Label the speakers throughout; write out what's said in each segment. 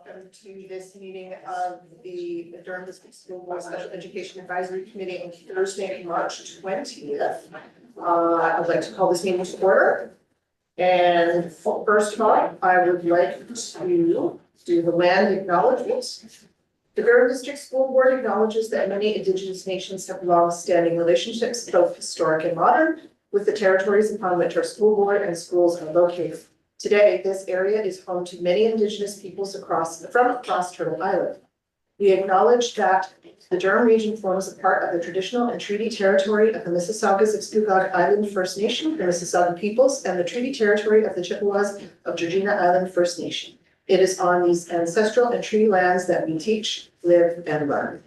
Speaker 1: Welcome to this meeting of the Durham District School Board Special Education Advisory Committee on Thursday, March 20th. I'd like to call this meeting to order. And first of all, I would like to do the land acknowledgements. The Durham District School Board acknowledges that many Indigenous nations have long-standing relationships, both historic and modern, with the territories upon which our school board and schools are located. Today, this area is home to many Indigenous peoples from across Turtle Island. We acknowledge that the Durham region forms a part of the traditional and treaty territory of the Mississaugas of Scugog Island First Nation, the Mississauga peoples, and the treaty territory of the Chippewas of Georgina Island First Nation. It is on these ancestral and treaty lands that we teach, live, and learn.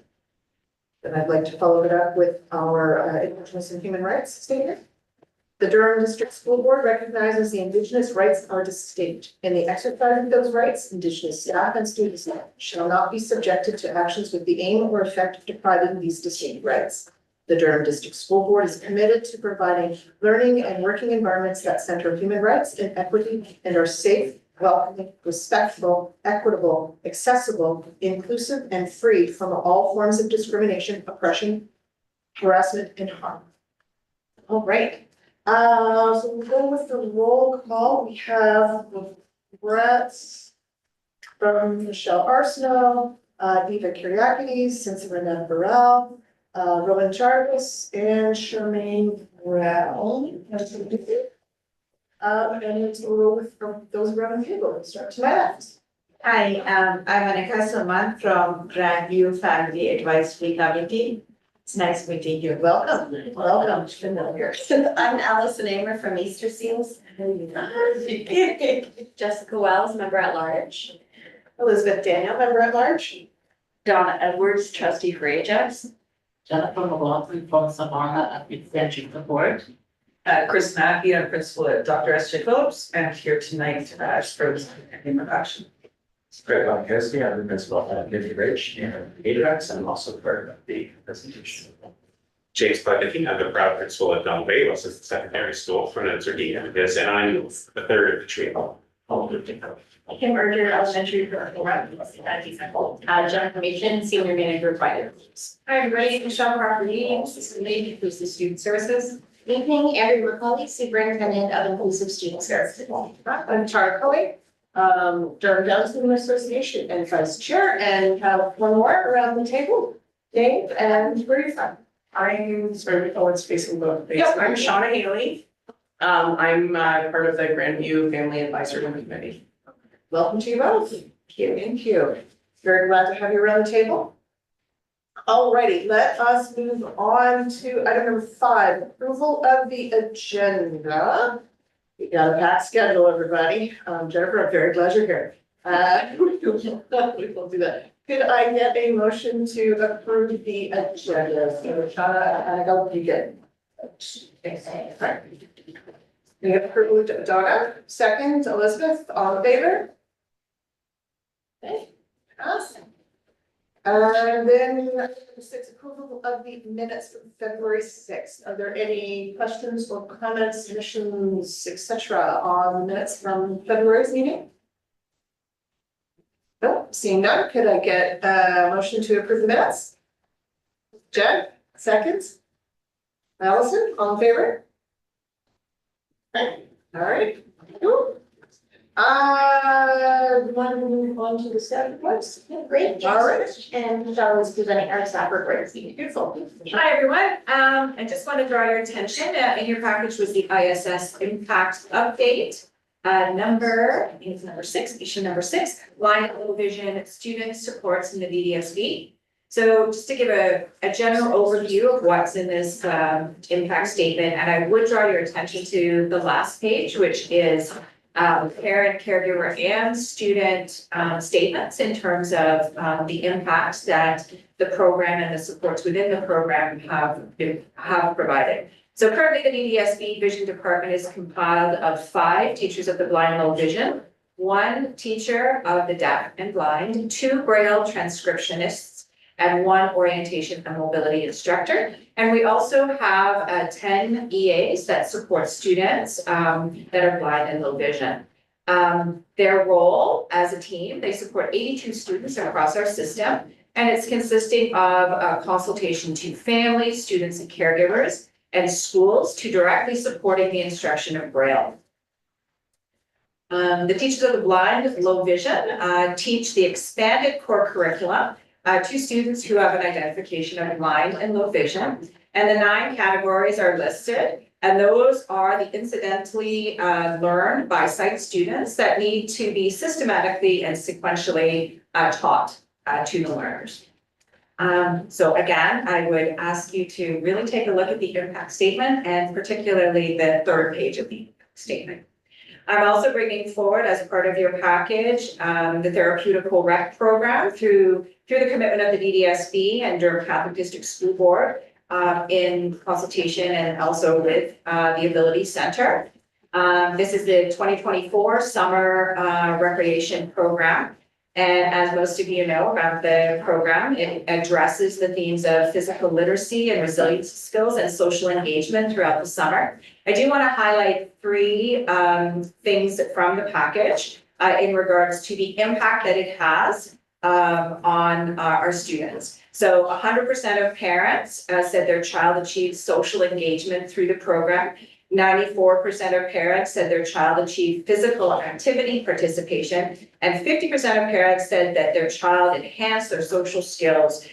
Speaker 1: And I'd like to follow it up with our Indigenous and Human Rights statement. The Durham District School Board recognizes the Indigenous rights are distinct. In the exercise of those rights, Indigenous staff and students shall not be subjected to actions with the aim or effect of depriving these distinct rights. The Durham District School Board is committed to providing learning and working environments that center human rights and equity and are safe, welcoming, respectful, equitable, accessible, inclusive, and free from all forms of discrimination, oppression, harassment, and harm. All right. So we'll go with the roll call. We have Brett from Michelle Arsenault, Eva Kyriakides, Cynthia Burrell, Rowan Jarvis, and Charmaine Brown. And it's a roll with from those around the table. Let's start to my left.
Speaker 2: Hi, I'm Anika Saman from Grandview Family Advisory Committee. It's nice meeting you.
Speaker 1: Welcome. Welcome.
Speaker 3: I'm Allison Amer from Easter Seals. Jessica Wells, member at large.
Speaker 1: Elizabeth Daniel, member at large.
Speaker 3: Donna Edwards, trustee for Ajax.
Speaker 4: Jennifer McLaughlin from Samara Extension Support.
Speaker 5: Chris Mackey, I'm principal at Dr. S.J. Phillips, and here tonight for this introduction.
Speaker 6: Greg Bonkowski, I'm the principal at Nifty Ridge and ADAX, and I'm also part of the presentation.
Speaker 7: James Budnicki, I'm the proud principal at Don Bay, also the secondary school for Nzerdina, and I'm the third of the trio.
Speaker 3: Kim Urger, elementary principal, Jennifer Machen, senior manager of finance.
Speaker 2: Hi, everybody. Michelle Crawford, assistant lady, inclusive student services.
Speaker 8: Evening, Andrew McCauley, superintendent of inclusive student services.
Speaker 1: I'm Tara Coe, Durham Down Student Association and vice chair, and have one more around the table. Dave, and where are you from?
Speaker 5: I'm sorry, it's facing both.
Speaker 1: Yep.
Speaker 5: I'm Shauna Haley. I'm part of the Grandview Family Advisory Committee.
Speaker 1: Welcome to you both. Thank you. Very glad to have you around the table. Alrighty, let us move on to item number 5, approval of the agenda. We got a packed schedule, everybody. Jennifer, I'm very glad you're here. We will do that. Could I get a motion to approve the agenda? So Shauna, and I go, you get. Right. We have approval to Donna, second, Elizabeth, all in favor? Okay, awesome. And then 6, approval of the minutes from February 6th. Are there any questions or comments, submissions, etc. on the minutes from February's meeting? No, seeing none, could I get a motion to approve the minutes? Jen, seconds. Allison, all in favor? All right. Cool. We want to move on to the staff reports.
Speaker 8: Great,
Speaker 1: All right.
Speaker 8: and Michelle is presenting our staff reports.
Speaker 1: Beautiful.
Speaker 2: Hi, everyone. I just want to draw your attention, in your package was the ISS impact update. I think it's number 6, issue number 6, line of low vision student supports in the DDSB. So just to give a general overview of what's in this impact statement, and I would draw your attention to the last page, which is parent, caregiver, and student statements in terms of the impact that the program and the supports within the program have provided. So currently the DDSB Vision Department is compiled of 5 teachers of the blind and low vision, 1 teacher of the deaf and blind, 2 Braille transcriptionists, and 1 orientation and mobility instructor. And we also have 10 EAs that support students that are blind and low vision. Their role as a team, they support 82 students across our system, and it's consisting of a consultation to families, students and caregivers, and schools to directly supporting the instruction of Braille. The Teachers of the Blind, Low Vision, teach the expanded core curriculum to students who have an identification of blind and low vision. And the 9 categories are listed, and those are the incidentally learned by sight students that need to be systematically and sequentially taught to the learners. So again, I would ask you to really take a look at the impact statement and particularly the 3rd page of the impact statement. I'm also bringing forward as part of your package, the therapeutical rec program through the commitment of the DDSB and Durham Catholic District School Board in consultation and also with the Ability Center. This is the 2024 summer recreation program. And as most of you know about the program, it addresses the themes of physical literacy and resilience skills and social engagement throughout the summer. I do want to highlight 3 things from the package in regards to the impact that it has on our students. So 100% of parents said their child achieved social engagement through the program. 94% of parents said their child achieved physical activity participation, and 50% of parents said that their child enhanced their social skills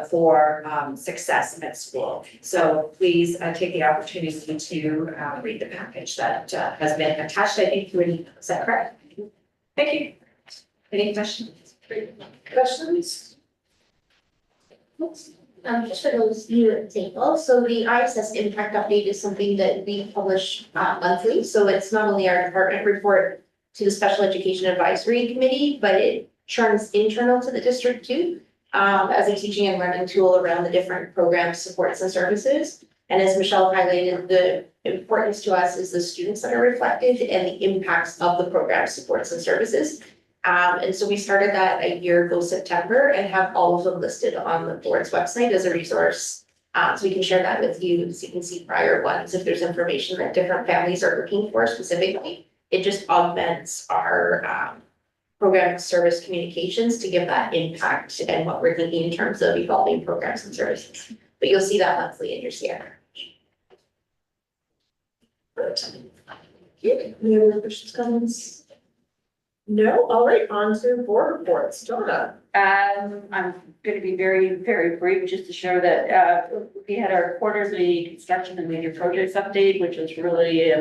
Speaker 2: for success at school. So please take the opportunity to read the package that has been attached, I think, to an email. Is that correct? Thank you. Any questions?
Speaker 1: Questions?
Speaker 8: Just for those new examples, so the ISS impact update is something that we publish monthly. So it's not only our department report to the Special Education Advisory Committee, but it churns internal to the district too, as a teaching and learning tool around the different programs, supports and services. And as Michelle highlighted, the importance to us is the students that are reflected and the impacts of the program, supports and services. And so we started that a year ago, September, and have all of them listed on the board's website as a resource. So we can share that with you, so you can see prior ones, if there's information that different families are looking for specifically. It just augments our program service communications to give that impact and what we're thinking in terms of evolving programs and services. But you'll see that monthly in your CR.
Speaker 1: Any other questions, comments? No, all right, on to board reports, Donna.
Speaker 9: I'm going to be very, very brief, just to show that we had our quarterly construction and major projects update, which was really,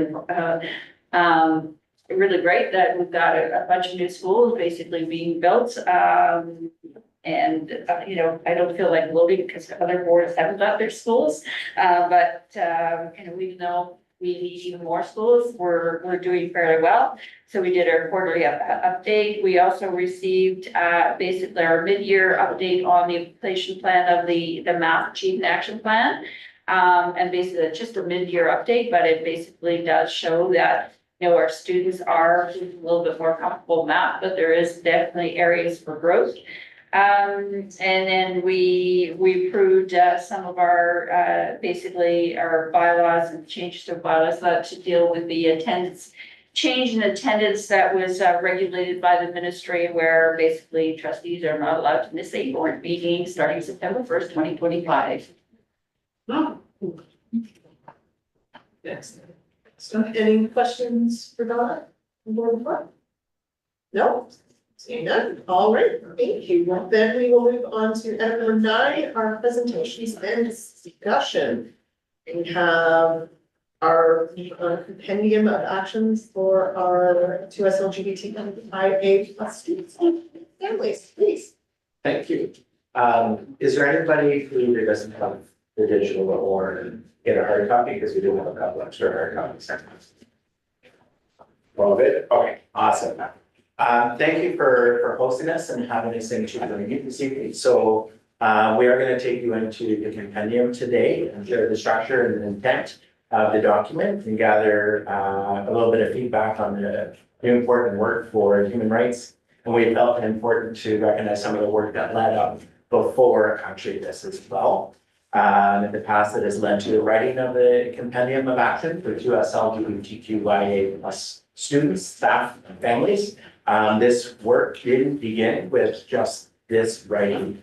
Speaker 9: really great that we've got a bunch of new schools basically being built. And you know, I don't feel like loading because other boards haven't got their schools, but you know, even though we need even more schools, we're doing fairly well. So we did our quarterly update. We also received basically our mid-year update on the implementation plan of the math achievement action plan. And basically it's just a mid-year update, but it basically does show that, you know, our students are a little bit more comfortable with math, but there is definitely areas for growth. And then we approved some of our basically our bylaws and changes to bylaws to deal with the attendance change in attendance that was regulated by the ministry, where basically trustees are not allowed to miss a board meeting starting September 1st, 2025.
Speaker 1: No. Yes. So any questions for Donna? Board report? No? Seeing none, all right, thank you. Well, then we will move on to item number 9, our presentations and discussion. We have our compendium of actions for our 2 LGBTQIA+ students and families, please.
Speaker 6: Thank you. Is there anybody who doesn't have the digital or get a hard copy? Because we do have a couple extra hard copies. All of it? Okay, awesome. Thank you for hosting us and having us into the meeting this evening. So we are going to take you into the compendium today and share the structure and the intent of the document and gather a little bit of feedback on the new important work for human rights. And we felt it important to recognize some of the work that led up before actually this as well. In the past, it has led to the writing of the compendium of action for 2 LGBTQIA+ students, staff, and families. This work didn't begin with just this writing.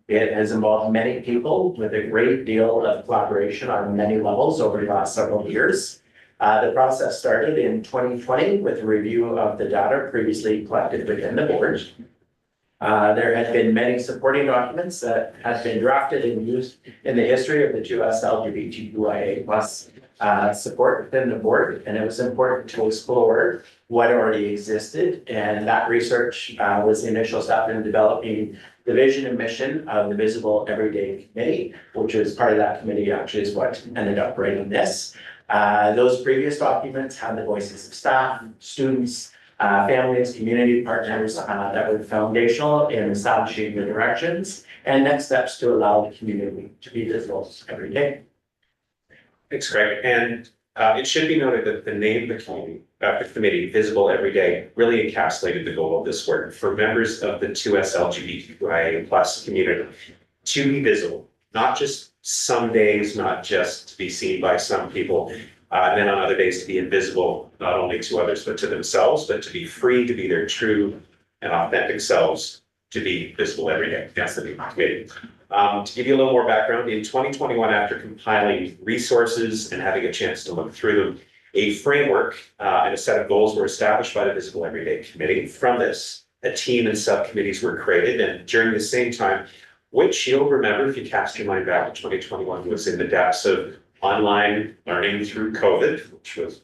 Speaker 6: It has involved many people with a great deal of collaboration on many levels over the last several years. The process started in 2020 with a review of the data previously collected within the board. There had been many supporting documents that had been drafted and used in the history of the 2S LGBTQIA plus support within the board, and it was important to explore what already existed, and that research was the initial step in developing the vision and mission of the Visible Everyday Committee, which was part of that committee actually is what ended up writing this. Those previous documents had the voices of staff, students, families, community partners that were foundational in establishing the directions and next steps to allow the community to be visible every day.
Speaker 7: Thanks, Greg. And it should be noted that the name of the committee, Visible Every Day, really encapsulated the goal of this work for members of the 2S LGBTQIA plus community to be visible, not just some days, not just to be seen by some people, and then on other days to be invisible, not only to others, but to themselves, but to be free to be their true and authentic selves, to be visible every day. That's the name of the committee. To give you a little more background, in 2021, after compiling resources and having a chance to look through them, a framework and a set of goals were established by the Visible Everyday Committee. From this, a team and subcommittees were created, and during the same time, which you'll remember if you cast your mind back to 2021, was in the depths of online learning through COVID, which was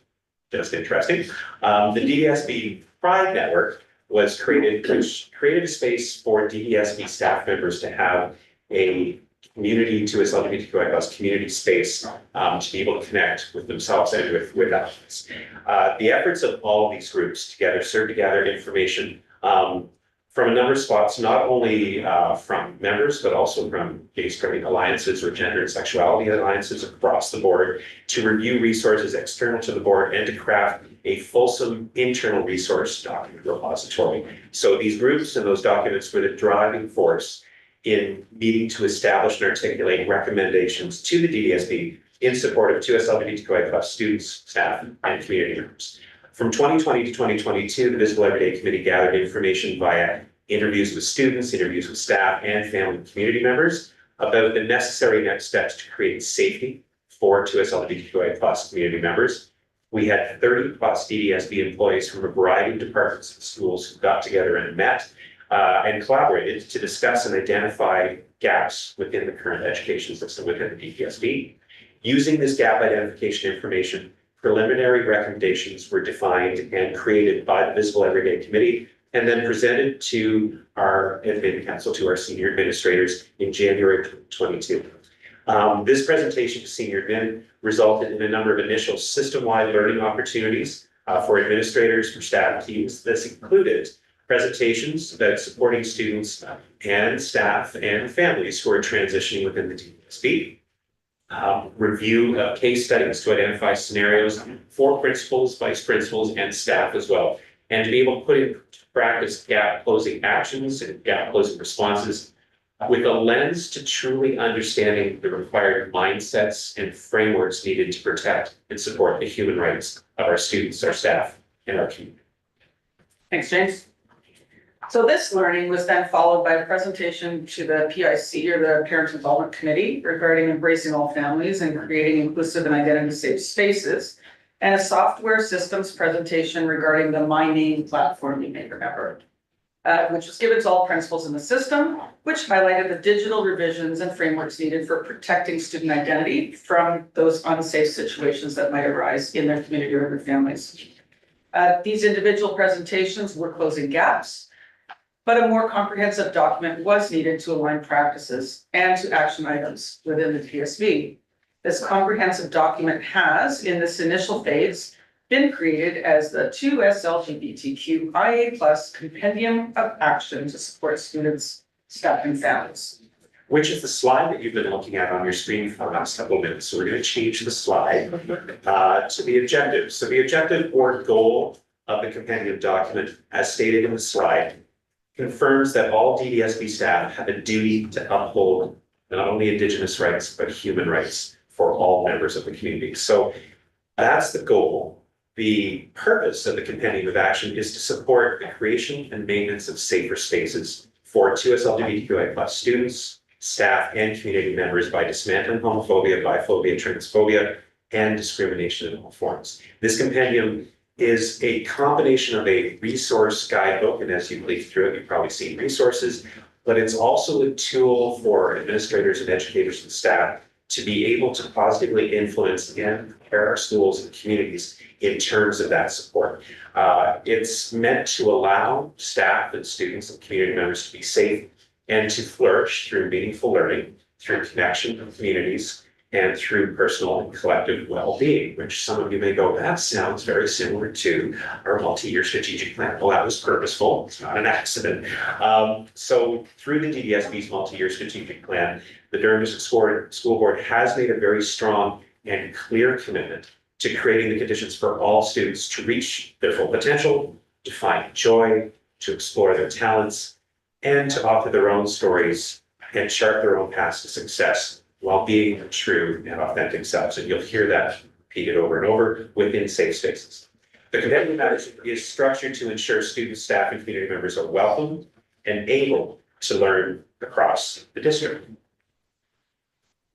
Speaker 7: just interesting. The DDSB Pride Network was created, which created a space for DDSB staff members to have a community to its LGBTQI plus community space to be able to connect with themselves and with others. The efforts of all of these groups together serve to gather information from a number of spots, not only from members, but also from gay-straight alliances or gender and sexuality alliances across the board, to review resources external to the board and to craft a fulsome internal resource document repository. So these groups and those documents were the driving force in needing to establish and articulate recommendations to the DDSB in support of 2S LGBTQI plus students, staff, and community members. From 2020 to 2022, the Visible Everyday Committee gathered information via interviews with students, interviews with staff, and family and community members about the necessary next steps to create safety for 2S LGBTQI plus community members. We had 30 plus DDSB employees from a variety of departments and schools who got together and met and collaborated to discuss and identify gaps within the current education system within the DDSB. Using this gap identification information, preliminary recommendations were defined and created by the Visible Everyday Committee and then presented to our admin council, to our senior administrators in January 2022. This presentation to senior admin resulted in a number of initial system-wide learning opportunities for administrators, for staff teams. This included presentations about supporting students and staff and families who are transitioning within the DDSB. Review of case studies to identify scenarios for principals, vice principals, and staff as well, and to be able to put into practice gap closing actions and gap closing responses with a lens to truly understanding the required mindsets and frameworks needed to protect and support the human rights of our students, our staff, and our community.
Speaker 5: Thanks, James. So this learning was then followed by a presentation to the PIC, or the Parent Involvement Committee, regarding embracing all families and creating inclusive and identity safe spaces, and a software systems presentation regarding the My Name platform, you may remember, which was given to all principals in the system, which highlighted the digital revisions and frameworks needed for protecting student identity from those unsafe situations that might arise in their community or their families. These individual presentations were closing gaps, but a more comprehensive document was needed to align practices and to action items within the DSB. This comprehensive document has, in this initial phase, been created as the 2S LGBTQIA plus compendium of action to support students, staff, and families.
Speaker 7: Which is the slide that you've been looking at on your screen for the last couple of minutes. So we're going to change the slide to the objective. So the objective or goal of the compendium document, as stated in the slide, confirms that all DDSB staff have a duty to uphold not only Indigenous rights, but human rights for all members of the community. So that's the goal. The purpose of the compendium of action is to support the creation and maintenance of safer spaces for 2S LGBTQI+ students, staff, and community members by dismantling homophobia, biphobia, transphobia, and discrimination in all forms. This compendium is a combination of a resource guidebook, and as you leaf through it, you've probably seen resources, but it's also a tool for administrators and educators and staff to be able to positively influence and prepare our schools and communities in terms of that support. It's meant to allow staff and students and community members to be safe and to flourish through meaningful learning, through connection with communities, and through personal and collective well-being, which some of you may go, that sounds very similar to our multi-year strategic plan. Well, that was purposeful, it's not an accident. So through the DDSB's multi-year strategic plan, the Durham District School Board has made a very strong and clear commitment to creating the conditions for all students to reach their full potential, to find joy, to explore their talents, and to author their own stories and chart their own paths to success while being true and authentic selves. And you'll hear that repeated over and over within safe spaces. The compendium is structured to ensure students, staff, and community members are welcome and able to learn across the district.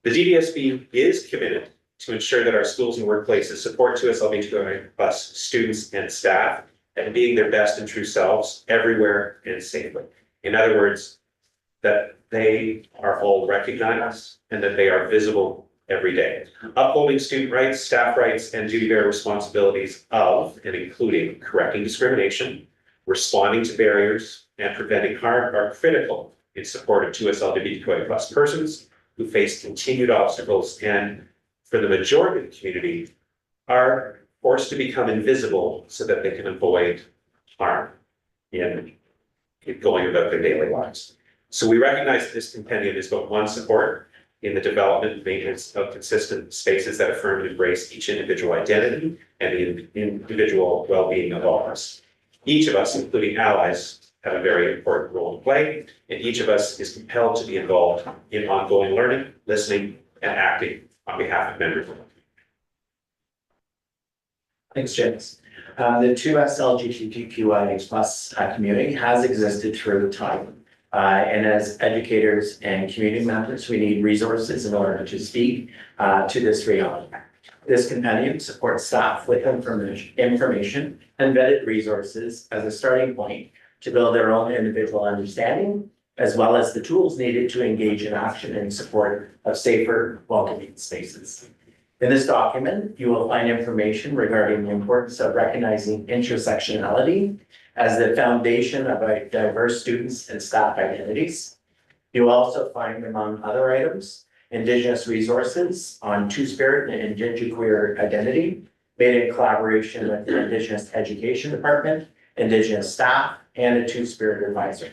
Speaker 7: The DDSB is committed to ensure that our schools and workplaces support 2S LGBTQI+ students and staff and being their best and true selves everywhere and safely. In other words, that they are all recognized and that they are visible every day. Upholding student rights, staff rights, and duty-bearer responsibilities of and including correcting discrimination, responding to barriers, and preventing harm are critical in support of 2S LGBTQI+ persons who face continued obstacles and, for the majority of the community, are forced to become invisible so that they can avoid harm in going about their daily lives. So we recognize that this compendium is but one support in the development and maintenance of consistent spaces that affirm and embrace each individual identity and the individual well-being of all of us. Each of us, including allies, have a very important role to play, and each of us is compelled to be involved in ongoing learning, listening, and acting on behalf of members of the community.
Speaker 6: Thanks, James. The 2S LGBTQIA+ community has existed through time. And as educators and community members, we need resources in order to speak to this reality. This compendium supports staff with information and vetted resources as a starting point to build their own individual understanding, as well as the tools needed to engage in action in support of safer, welcoming spaces. In this document, you will find information regarding the importance of recognizing intersectionality as the foundation of diverse students and staff identities. You will also find, among other items, Indigenous resources on Two-Spirit and Indigiqueer identity, made in collaboration with the Indigenous Education Department, Indigenous staff, and a Two-Spirit advisor.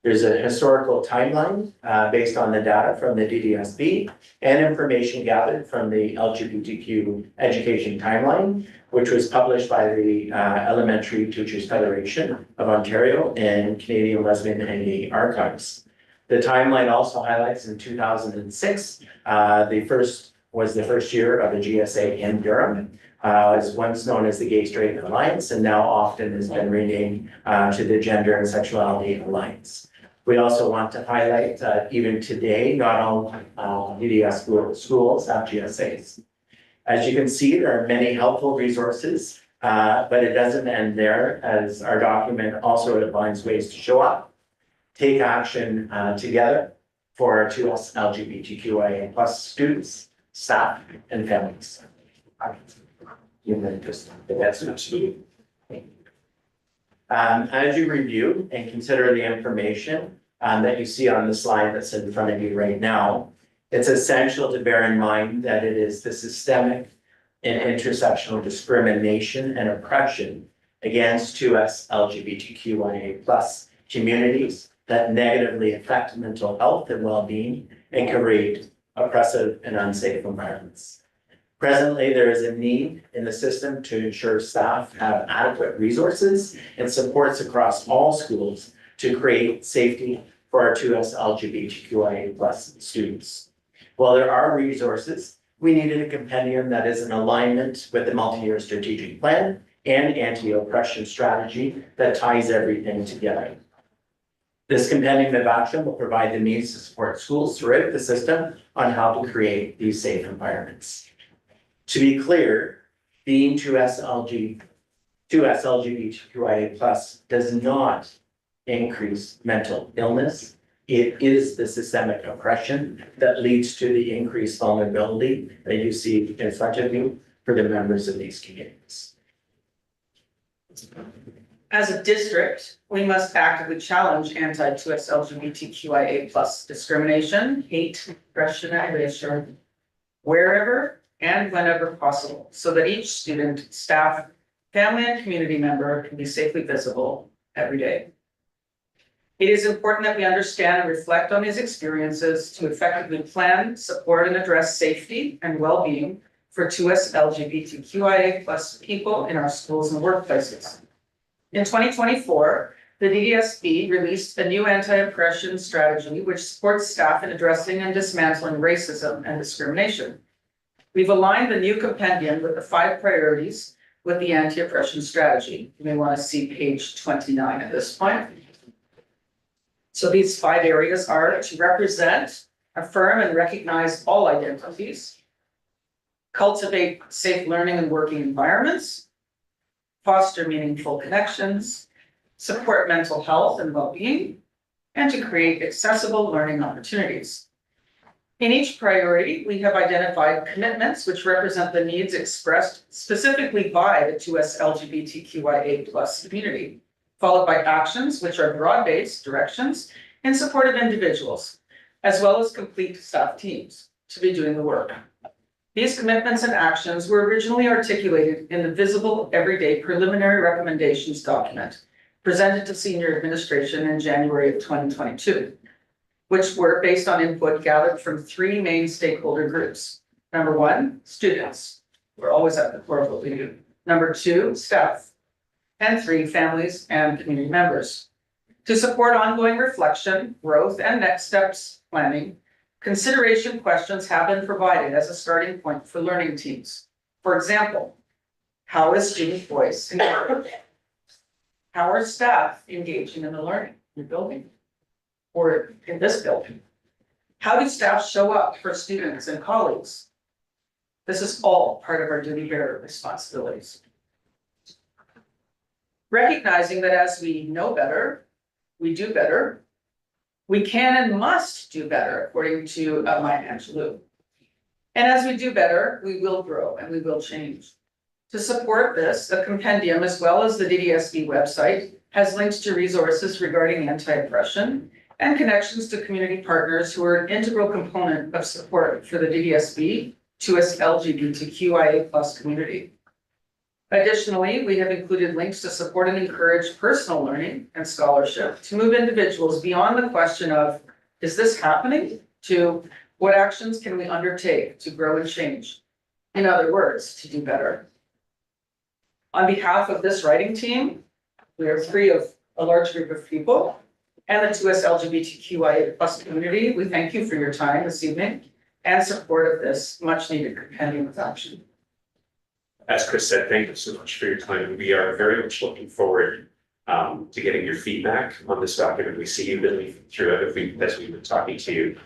Speaker 6: There's a historical timeline based on the data from the DDSB and information gathered from the LGBTQ education timeline, which was published by the Elementary Teachers Federation of Ontario and Canadian Lesbian and Gay Archives. The timeline also highlights in 2006, was the first year of a GSA in Durham. Was once known as the Gay Straight Alliance and now often has been renamed to the Gender and Sexuality Alliance. We also want to highlight even today, not all DDS schools have GSAs. As you can see, there are many helpful resources, but it doesn't end there, as our document also outlines ways to show up, take action together for our 2S LGBTQIA+ students, staff, and families. As you review and consider the information that you see on the slide that's in front of you right now, it's essential to bear in mind that it is the systemic and intersectional discrimination and oppression against 2S LGBTQIA+ communities that negatively affect mental health and well-being and create oppressive and unsafe environments. Presently, there is a need in the system to ensure staff have adequate resources and supports across all schools to create safety for our 2S LGBTQIA+ students. While there are resources, We needed a compendium that is in alignment with the multi-year strategic plan and anti-oppression strategy that ties everything together. This compendium of action will provide the means to support schools throughout the system on how to create these safe environments. To be clear, being 2S LGBTQIA+ does not increase mental illness. It is the systemic oppression that leads to the increased vulnerability that you see in front of you for the members of these communities.
Speaker 5: As a district, we must actively challenge anti-2S LGBTQIA+ discrimination, hate, oppression, and erasure wherever and whenever possible, so that each student, staff, family, and community member can be safely visible every day. It is important that we understand and reflect on these experiences to effectively plan, support, and address safety and well-being for 2S LGBTQIA+ people in our schools and workplaces. In 2024, the DDSB released a new anti-oppression strategy which supports staff in addressing and dismantling racism and discrimination. We've aligned the new compendium with the 5 priorities with the anti-oppression strategy. You may want to see page 29 at this point. So these 5 areas are to represent, affirm, and recognize all identities, cultivate safe learning and working environments, foster meaningful connections, support mental health and well-being, and to create accessible learning opportunities. In each priority, we have identified commitments which represent the needs expressed specifically by the 2S LGBTQIA+ community, followed by actions which are broad-based directions in support of individuals, as well as complete staff teams to be doing the work. These commitments and actions were originally articulated in the Visible Everyday Preliminary Recommendations document presented to senior administration in January of 2022, which were based on input gathered from 3 main stakeholder groups. Number 1, students. We're always at the core of what we do. Number 2, staff. And 3, families and community members. To support ongoing reflection, growth, and next steps planning, consideration questions have been provided as a starting point for learning teams. For example, how is student voice engaged? How are staff engaging in the learning in the building or in this building? How do staff show up for students and colleagues? This is all part of our duty bearer responsibilities. Recognizing that as we know better, we do better, we can and must do better, according to Maya Angelou. And as we do better, we will grow and we will change. To support this, the compendium, as well as the DDSB website, has links to resources regarding anti-oppression and connections to community partners who are an integral component of support for the DDSB 2S LGBTQIA+ community. Additionally, we have included links to support and encourage personal learning and scholarship to move individuals beyond the question of, is this happening? To what actions can we undertake to grow and change? In other words, to do better. On behalf of this writing team, we are 3 of a large group of people and the 2S LGBTQIA+ community. We thank you for your time this evening and support of this much needed compendium of action.
Speaker 7: As Chris said, thank you so much for your time. We are very much looking forward to getting your feedback on this document. We see you been through it as we've been talking to you.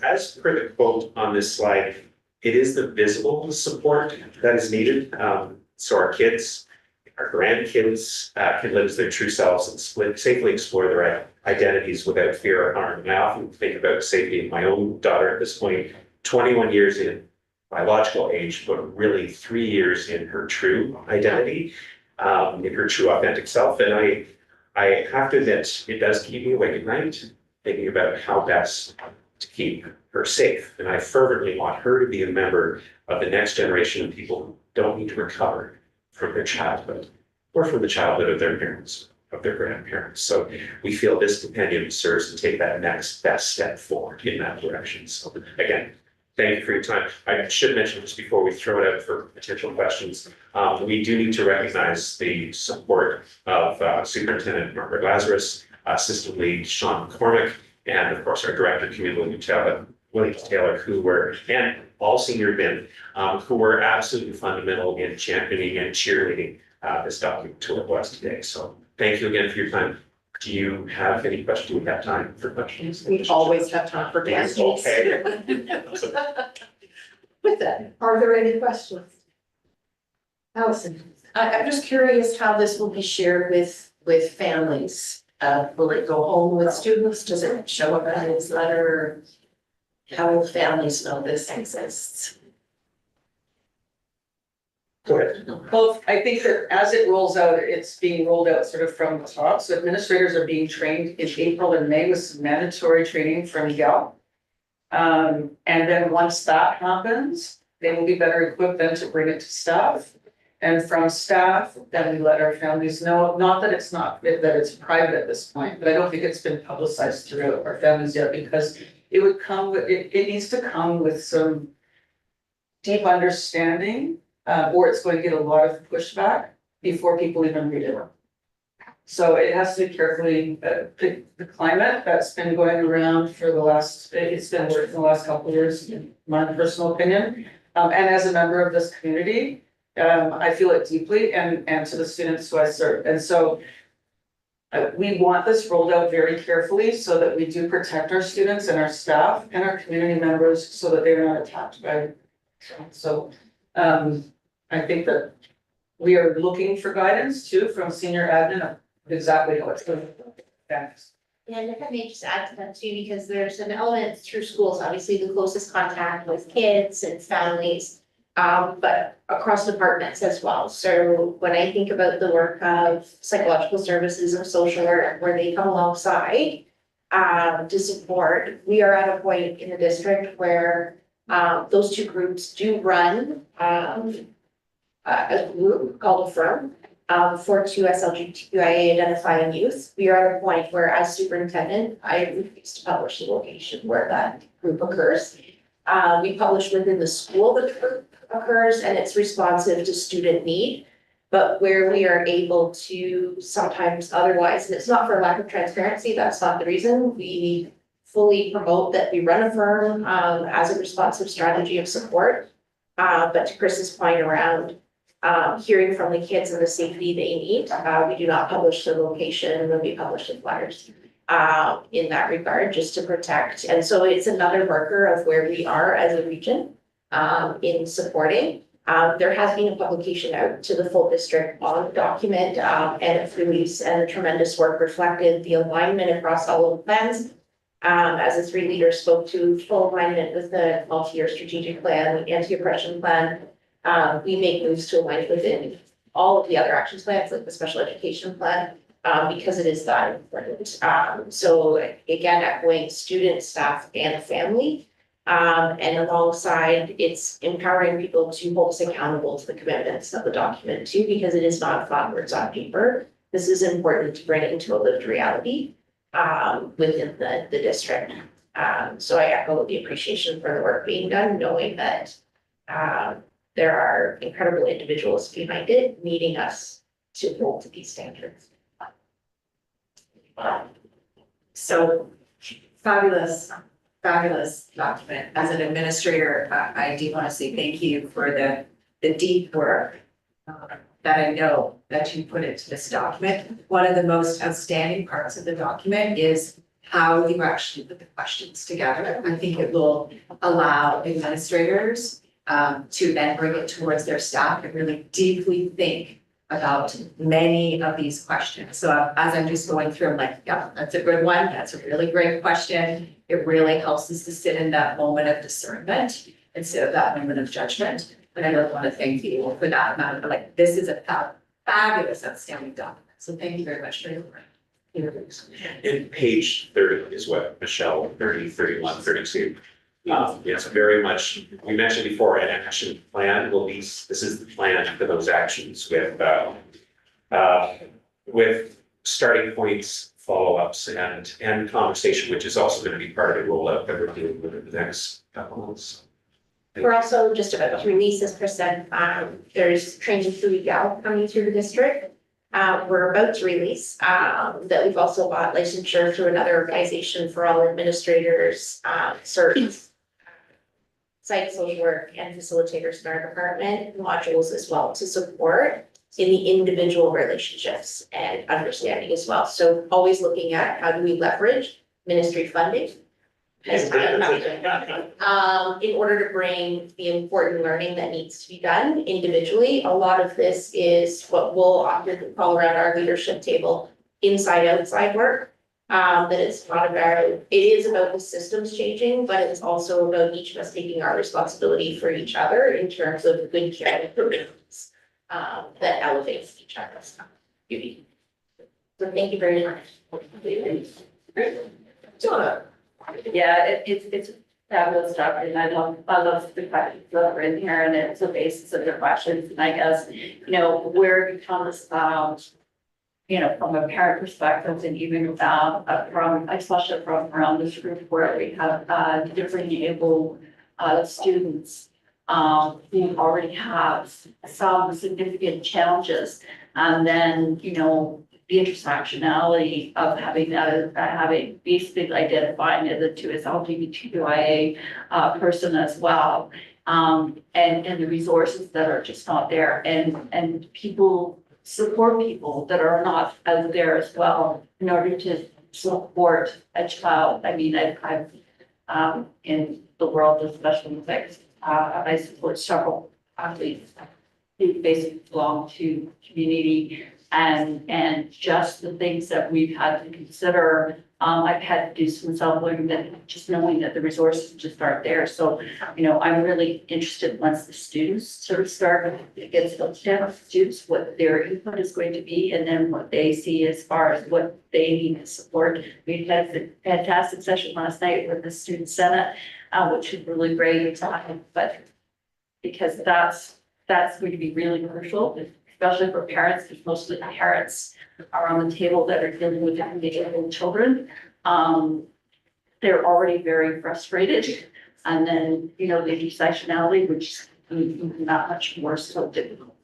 Speaker 7: As per the quote on this slide, it is the visible support that is needed. So our kids, our grandkids can live as their true selves and safely explore their identities without fear or harm. And I often think about safety in my own daughter at this point, 21 years in biological age, but really 3 years in her true identity, in her true authentic self. And I have to admit, it does keep me awake at night, thinking about how best to keep her safe. And I fervently want her to be a member of the next generation of people who don't need to recover from their childhood or from the childhood of their parents, of their grandparents. So we feel this compendium serves to take that next best step forward in that direction. So again, thank you for your time. I should mention just before we throw it out for potential questions, we do need to recognize the support of Superintendent Margaret Lazarus, Assistant Lead Sean McCormick, and of course our Director Camila Williams Taylor, and all senior BIM, who were absolutely fundamental in championing and cheerleading this document to us today. So thank you again for your time. Do you have any questions? Do we have time for questions?
Speaker 1: We always have time for questions.
Speaker 7: Okay.
Speaker 1: With that, are there any questions? Allison?
Speaker 3: I'm just curious how this will be shared with families. Will it go home with students? Does it show up in a newsletter? How will families know this exists?
Speaker 7: Go ahead.
Speaker 5: Well, I think that as it rolls out, it's being rolled out sort of from the top. So administrators are being trained in April and May with some mandatory training from Miguel. And then once that happens, they will be better equipped then to bring it to staff. And from staff, then we let our families know, not that it's private at this point, but I don't think it's been publicized throughout our families yet, because it would come with, it needs to come with some deep understanding, or it's going to get a lot of pushback before people even read it. So it has to be carefully, the climate that's been going around for it's been working the last couple of years, in my personal opinion. And as a member of this community, I feel it deeply, and to the students who I serve. And so we want this rolled out very carefully so that we do protect our students and our staff and our community members so that they're not attacked by. So I think that we are looking for guidance too from senior admin of exactly how it's going to work. Thanks.
Speaker 8: And if I may just add to that too, because there's an element through schools, obviously the closest contact with kids and families, but across departments as well. So when I think about the work of psychological services and social work, where they come alongside to support, we are at a point in the district where those two groups do run a group called a firm for 2 SLGBTQIA identifying youth. We are at a point where, as superintendent, I refuse to publish the location where that group occurs. We publish within the school that the group occurs, and it's responsive to student need. But where we are able to sometimes otherwise, and it's not for lack of transparency, that's not the reason. We fully promote that we run a firm as a responsive strategy of support. But to Chris's point around hearing from the kids and the safety they need, we do not publish the location when we publish the flyers in that regard, just to protect. And so it's another marker of where we are as a region in supporting. There has been a publication out to the full district on the document and its release, and the tremendous work reflected the alignment across all of the plans. As the 3 leaders spoke to, full alignment with the multi-year strategic plan, the anti-oppression plan. We make moves to align within all of the other action plans, like the special education plan, because it is that important. So again, echoing student, staff, and family. And alongside, it's empowering people to hold us accountable to the commitments of the document too, because it is not flat words on paper. This is important to bring it into a lived reality within the district. So I echo the appreciation for the work being done, knowing that there are incredible individuals behind it, needing us to hold to these standards.
Speaker 2: So fabulous document. As an administrator, I do want to say thank you for the deep work that I know that you put into this document. One of the most outstanding parts of the document is how you actually put the questions together. I think it will allow administrators to then bring it towards their staff and really deeply think about many of these questions. So as I'm just going through, I'm like, yeah, that's a good one. That's a really great question. It really helps us to sit in that moment of discernment instead of that moment of judgment. And I really want to thank you for that amount of, like, this is a fabulous, outstanding document. So thank you very much for your work.
Speaker 7: And page 30 is what Michelle, 30, 31, 32. It's very much, we mentioned before, an action plan will be, this is the plan for those actions with starting points, follow-ups, and conversation, which is also going to be part of the rollout that we're doing within the next couple months.
Speaker 8: We're also just about to release, as Chris said, there's training through EGAL coming through the district. We're about to release that we've also bought licensure through another organization for all administrators, certs, psych, social work, and facilitators in our department modules as well to support in the individual relationships and understanding as well. So always looking at how do we leverage ministry funding as in order to bring the important learning that needs to be done individually. A lot of this is what we'll often call around our leadership table, inside outside work. That it's not about, it is about the systems changing, but it's also about each of us taking our responsibility for each other in terms of good care programs that elevates each other's beauty. So thank you very much.
Speaker 1: Donna.
Speaker 9: Yeah, it's fabulous stuff, and I love the questions that are in here, and it's the basis of the questions, and I guess, where it becomes, from a parent perspective, and even from, especially from around this group where we have differently able students who already have some significant challenges, and then, the intersectionality of having that, having basically identifying as a LGBTQIA person as well, and the resources that are just not there, and people support people that are not out there as well in order to support a child. I mean, I've in the world of special effects, I support several athletes who basically belong to community, and just the things that we've had to consider. I've had to do some self-learning, that just knowing that the resources just aren't there. So, I'm really interested once the students sort of start, it gets looked at, students, what their input is going to be, and then what they see as far as what they need to support. We had a fantastic session last night with the Student Senate, which is really great, but because that's going to be really crucial, especially for parents, because most of the parents are on the table that are dealing with disabled children. They're already very frustrated. And then, the intersectionality, which is not much more so difficult.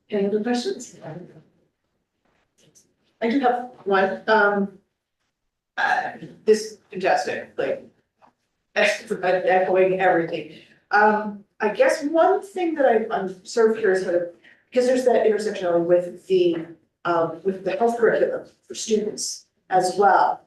Speaker 1: Any other questions? I do have one, this is fantastic, like, echoing everything. I guess one thing that I'm sort of curious about, because there's that intersectionality with the health curriculum for students as well.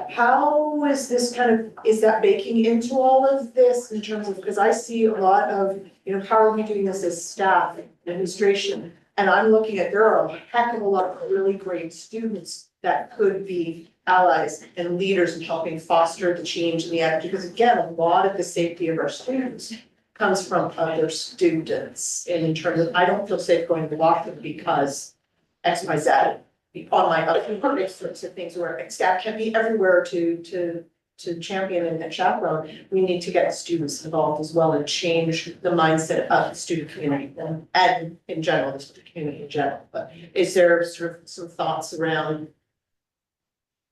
Speaker 1: How is this is that baking into all of this in terms of, because I see a lot of, how are we doing this as staff, administration? And I'm looking at, there are a heck of a lot of really great students that could be allies and leaders in helping foster the change in the attitude. Because again, a lot of the safety of our students comes from other students. And in terms of, I don't feel safe going to walk them because X, Y, Z. On my other sorts of things where staff can be everywhere to champion and chaperone, we need to get students involved as well and change the mindset of the student community and in general, the student community in general. But is there sort of some thoughts around,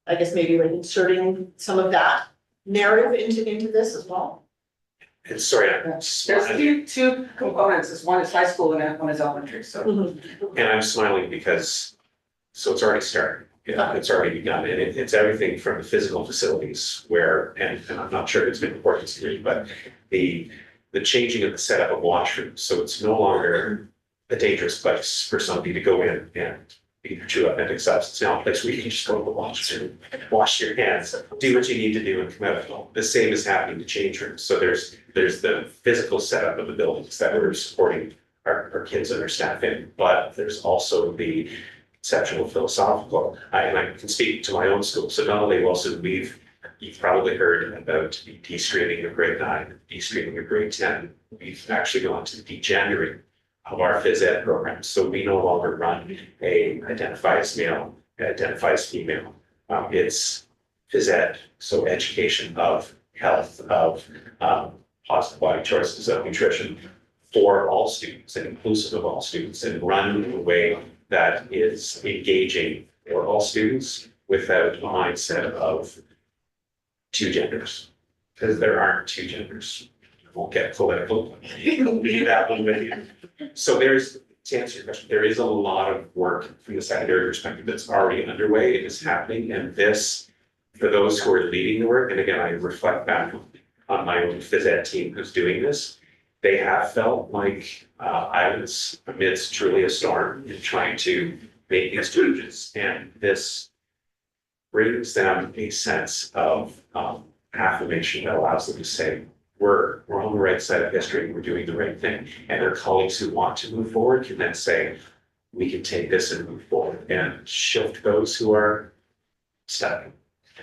Speaker 1: I guess maybe like inserting some of that narrative into this as well?
Speaker 7: And sorry,
Speaker 5: There's two components, is one is high school and one is elementary, so.
Speaker 7: and I'm smiling because, so it's already started. It's already begun, and it's everything from the physical facilities where, and I'm not sure it's been important to you, but the changing of the setup of washrooms, so it's no longer a dangerous place for somebody to go in and either chew up and accept. It's now a place where you can just go to the washroom, wash your hands, do what you need to do and come out. The same is happening to change rooms. So there's the physical setup of the buildings that we're supporting our kids and our staff in, but there's also the conceptual philosophical. And I can speak to my own school. So not only Wilson, you've probably heard about the de-streaming of grade 9, de-streaming of grade 10. We've actually gone to the de-gendering of our phys ed programs. So we no longer run a identify as male, identify as female. It's phys ed, so education of health, of positive body choices, of nutrition for all students and inclusive of all students, and run in a way that is engaging for all students without a mindset of two genders, because there aren't two genders. Won't get political. Leave that one with you. So to answer your question, there is a lot of work from the secondary perspective that's already underway. It is happening, and this for those who are leading the work, and again, I reflect back on my own phys ed team who's doing this, they have felt like I was amidst truly a storm in trying to make these changes, and this brings them a sense of affirmation that allows them to say, we're on the right side of history, we're doing the right thing. And their colleagues who want to move forward can then say, we can take this and move forward and shift those who are stuck.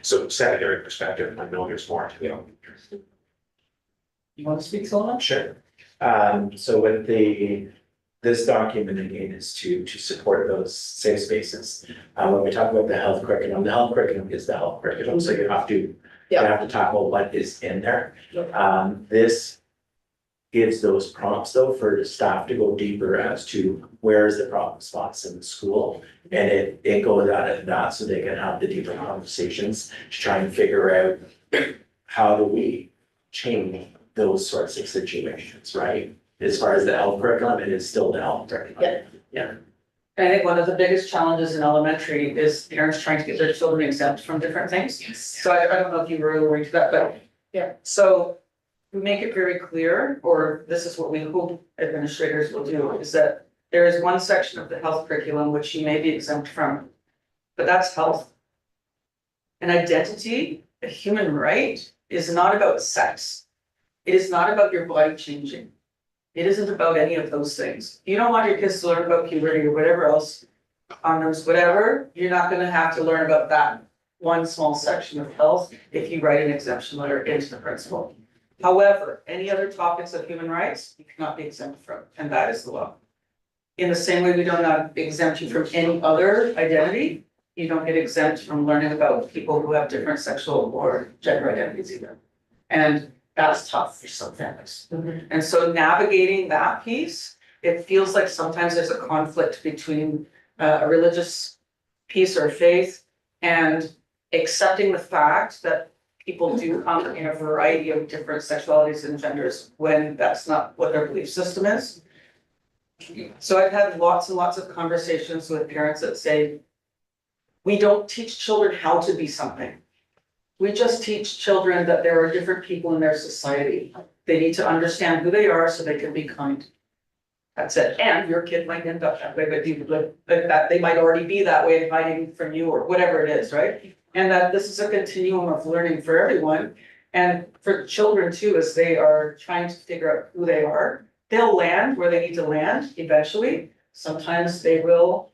Speaker 7: So secondary perspective, I know there's more to go.
Speaker 5: You want to speak, Solomon?
Speaker 6: Sure. So with this document again is to support those safe spaces. When we talk about the health curriculum is the health curriculum, so you have to tackle what is in there. This gives those prompts though for the staff to go deeper as to where is the problem spots in the school. And it goes out of that so they can have the deeper conversations to try and figure out how do we change those sorts of situations, right? As far as the health curriculum, it is still the health curriculum.
Speaker 5: I think one of the biggest challenges in elementary is parents trying to get their children exempt from different things. So I don't know if you were referring to that, but
Speaker 1: Yeah.
Speaker 5: So we make it very clear, or this is what we hope administrators will do, is that there is one section of the health curriculum which you may be exempt from, but that's health. An identity, a human right, is not about sex. It is not about your body changing. It isn't about any of those things. You don't want your kids to learn about puberty or whatever else, condoms, whatever, you're not gonna have to learn about that one small section of health if you write an exemption letter into the principal. However, any other topics of human rights, you cannot be exempt from, and that is the law. In the same way we do not exempt you from any other identity, you don't get exempt from learning about people who have different sexual or gender identities either. And that's tough for some families. And so navigating that piece, it feels like sometimes there's a conflict between a religious piece or faith and accepting the fact that people do come in a variety of different sexualities and genders when that's not what their belief system is. So I've had lots and lots of conversations with parents that say, we don't teach children how to be something. We just teach children that there are different people in their society. They need to understand who they are so they can be kind. That's it. And your kid might end up that way, but that they might already be that way, hiding from you or whatever it is, right? And that this is a continuum of learning for everyone. And for children too, as they are trying to figure out who they are, they'll land where they need to land eventually. Sometimes they will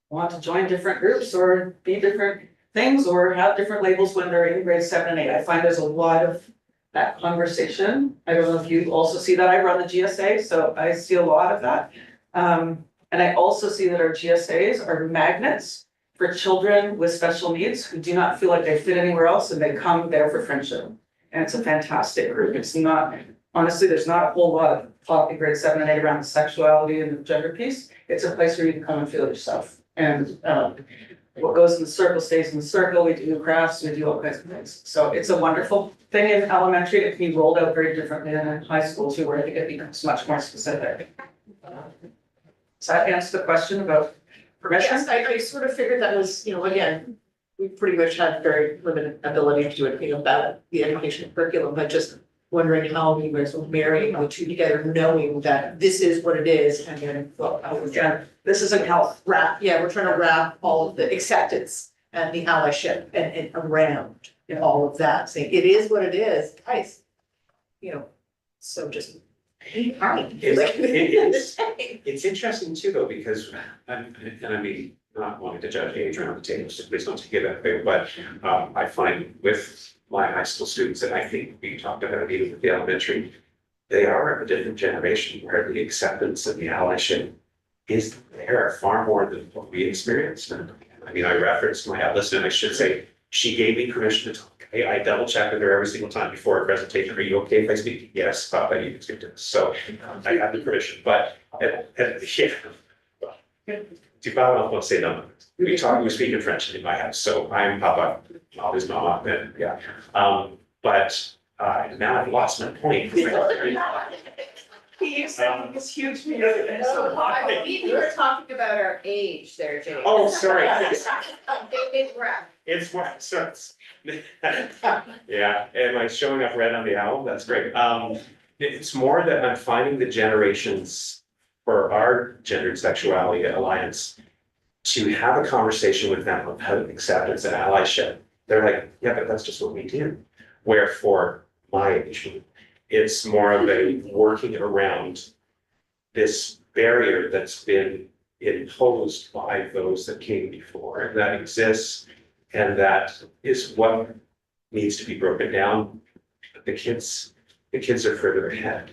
Speaker 5: want to join different groups or be different things or have different labels when they're in grade 7 and 8. I find there's a lot of that conversation. I don't know if you also see that. I run the GSA, so I see a lot of that. And I also see that our GSAs are magnets for children with special needs who do not feel like they fit anywhere else and they come there for friendship. And it's a fantastic group. It's not, honestly, there's not a whole lot of talk in grade 7 and 8 around the sexuality and the gender piece. It's a place where you can come and feel yourself. And what goes in the circle stays in the circle. We do crafts, we do all kinds of things. So it's a wonderful thing in elementary. It can be rolled out very differently than in high school too, where I think it becomes much more specific. Does that answer the question about permission?
Speaker 1: Yes, I sort of figured that was, again, we pretty much had very limited ability to do anything about the education curriculum, but just wondering how we were sort of marrying the two together, knowing that this is what it is, and then, well, how we're trying
Speaker 5: This isn't health.
Speaker 1: we're trying to wrap all of the acceptance and the allyship and around all of that, saying it is what it is, guys. So just be kind.
Speaker 7: It's interesting too, though, because, and I mean, not wanting to judge age around the table, so please don't take it that way, but I find with my high school students, and I think we talked about it even with the elementary, they are a different generation where the acceptance and the allyship is there far more than what we experienced. And I mean, I referenced my listener, I should say, she gave me permission to talk. Hey, I double checked with her every single time before a presentation. Are you okay if I speak? Yes, Papa, you can speak to this. So I have the permission, but tu parles en français, non? We speak in French in my house, so I'm Papa, Mom is Mama, and but now I've lost my point.
Speaker 5: He used to be this huge music. and so
Speaker 1: Oh, we were talking about our age there, Jane.
Speaker 7: Oh, sorry.
Speaker 1: Big breath.
Speaker 7: It's more, so it's. Yeah, am I showing up red on the owl? That's great. It's more that I'm finding the generations for our Gendered Sexuality Alliance to have a conversation with them about acceptance and allyship. They're like, yeah, but that's just what we do. Where for my age group, it's more of a working around this barrier that's been imposed by those that came before, and that exists, and that is what needs to be broken down. But the kids are further ahead.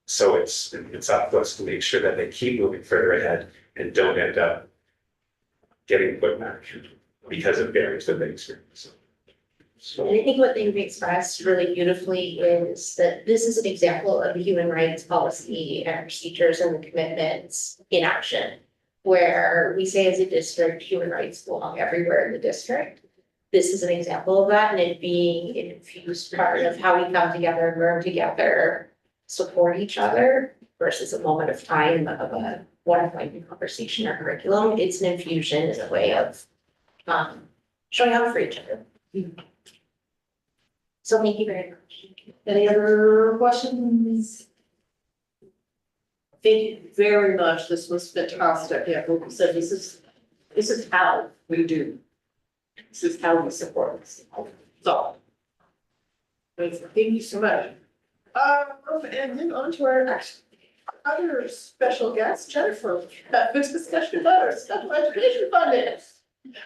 Speaker 7: So it's up to us to make sure that they keep moving further ahead and don't end up getting put back because of barriers that they experience.
Speaker 8: And I think what they've expressed really beautifully is that this is an example of a human rights policy and procedures and the commitments in action. Where we say as a district, human rights belong everywhere in the district. This is an example of that, and it being an infused part of how we come together, learn together, support each other versus a moment of time of a one-point conversation or curriculum. It's an infusion as a way of showing up for each other. So thank you very much.
Speaker 1: Any other questions? Thank you very much. This was fantastic. Yeah, like we said, this is how we do. This is how we support this. So. Thank you so much. And then on to our next other special guest, Jennifer, the discussion about our special education funding.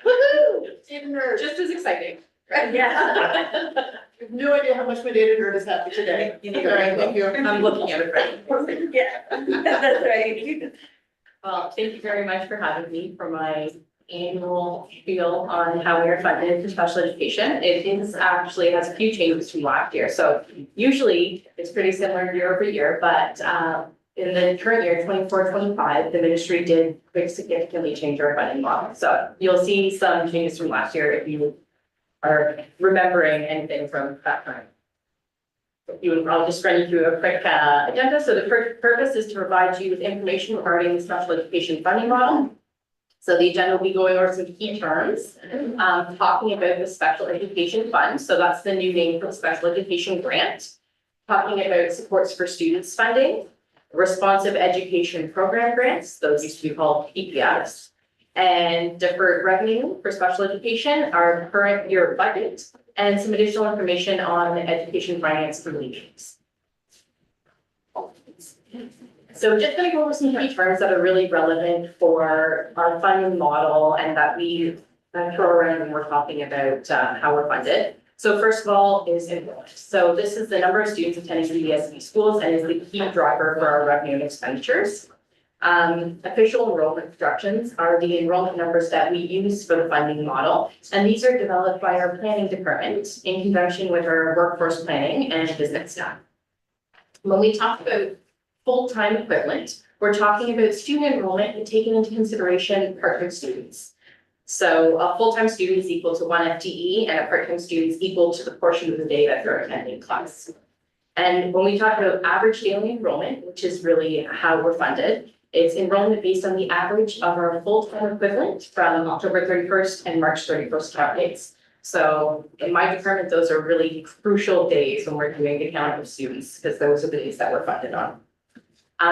Speaker 1: Woohoo! Data nerd.
Speaker 2: Just as exciting.
Speaker 1: Yeah. I have no idea how much my data nerd is happy today.
Speaker 2: You
Speaker 1: All
Speaker 2: need to-
Speaker 1: right, thank you.
Speaker 2: I'm looking at it right.
Speaker 9: Yeah, that's right.
Speaker 10: Well, thank you very much for having me for my annual spiel on how we are funded for special education. It is actually has a few changes from last year. So usually it's pretty similar year over year, but in the current year, 24-25, the ministry did pretty significantly change our funding model. So you'll see some changes from last year if you are remembering anything from that time. I'll just run you through a quick agenda. So the purpose is to provide you with information regarding the special education funding model. So the agenda will be going over some key terms, talking about the special education fund. So that's the new name for the special education grant. Talking about supports for students funding, responsive education program grants, those used to be called PPS, and deferred revenue for special education, our current year budget, and some additional information on the education finance solutions. So just going to go over some key terms that are really relevant for our funding model and that we throw around when we're talking about how we're funded. So first of all is enrollment. So this is the number of students attending DDSB schools and is the key driver for our revenue and expenditures. Official enrollment projections are the enrollment numbers that we use for the funding model. And these are developed by our planning department in conjunction with our workforce planning and business staff. When we talk about full-time equivalent, we're talking about student enrollment and taking into consideration part-time students. So a full-time student is equal to 1 FTE and a part-time student is equal to the portion of the day that they're attending class. And when we talk about average daily enrollment, which is really how we're funded, it's enrollment based on the average of our full-time equivalent from October 31st and March 31st count days. So in my department, those are really crucial days when we're doing the count of students because those are the days that we're funded on.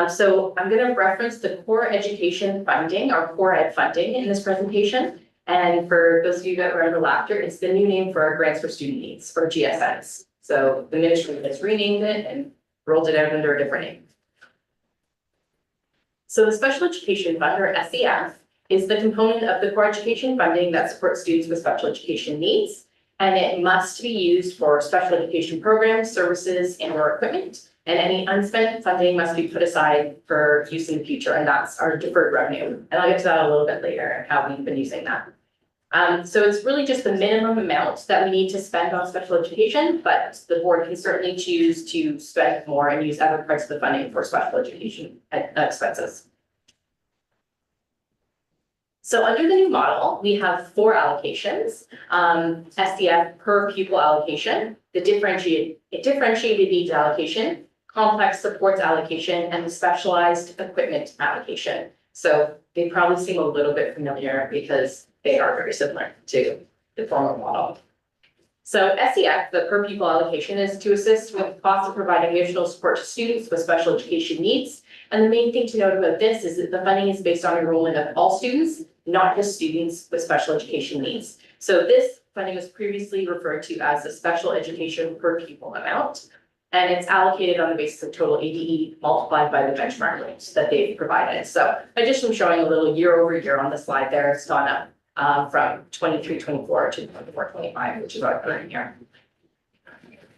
Speaker 10: So I'm going to reference the core education funding, our core ed funding in this presentation. And for those of you that remember laughter, it's the new name for our grants for student needs, or GSNs. So the ministry has renamed it and rolled it out under a different name. So the special education fund, or SEAC, is the component of the core education funding that supports students with special education needs. And it must be used for special education programs, services, and or equipment. And any unspent funding must be put aside for use in the future, and that's our deferred revenue. And I'll get to that a little bit later and how we've been using that. So it's really just the minimum amount that we need to spend on special education, but the board can certainly choose to spend more and use other parts of the funding for special education expenses. So under the new model, we have 4 allocations, SDF per pupil allocation, the differentiated needs allocation, complex supports allocation, and the specialized equipment allocation. So they probably seem a little bit familiar because they are very similar to the former model. So SEAC, the per pupil allocation, is to assist with the cost of providing additional support to students with special education needs. And the main thing to note about this is that the funding is based on enrollment of all students, not just students with special education needs. So this funding was previously referred to as the special education per pupil amount. And it's allocated on the basis of total ADE multiplied by the benchmark rates that they've provided. So I just am showing a little year over year on the slide there. It's gone up from 23-24 to 24-25, which is our current year.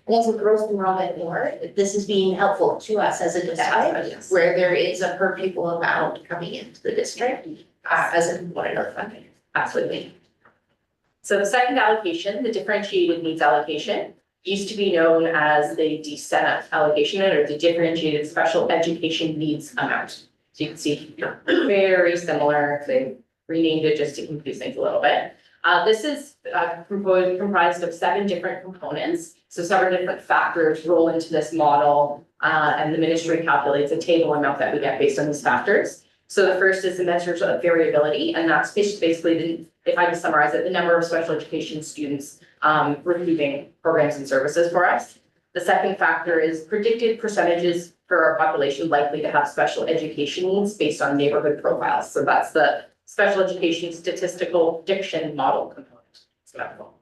Speaker 8: As a gross enrollment more, this is being helpful to us as a district, where there is a per pupil amount coming into the district as a component of funding.
Speaker 10: Absolutely. So the second allocation, the differentiated needs allocation, used to be known as the DSENA allocation or the differentiated special education needs amount. So you can see very similar. They renamed it just to confuse things a little bit. This is comprised of 7 different components. So several different factors roll into this model, and the ministry calculates a table amount that we get based on these factors. So the first is the measures of variability, and that's basically if I can summarize it, the number of special education students receiving programs and services for us. The second factor is predicted percentages for our population likely to have special education needs based on neighborhood profiles. So that's the special education statistical prediction model component. It's a mouthful.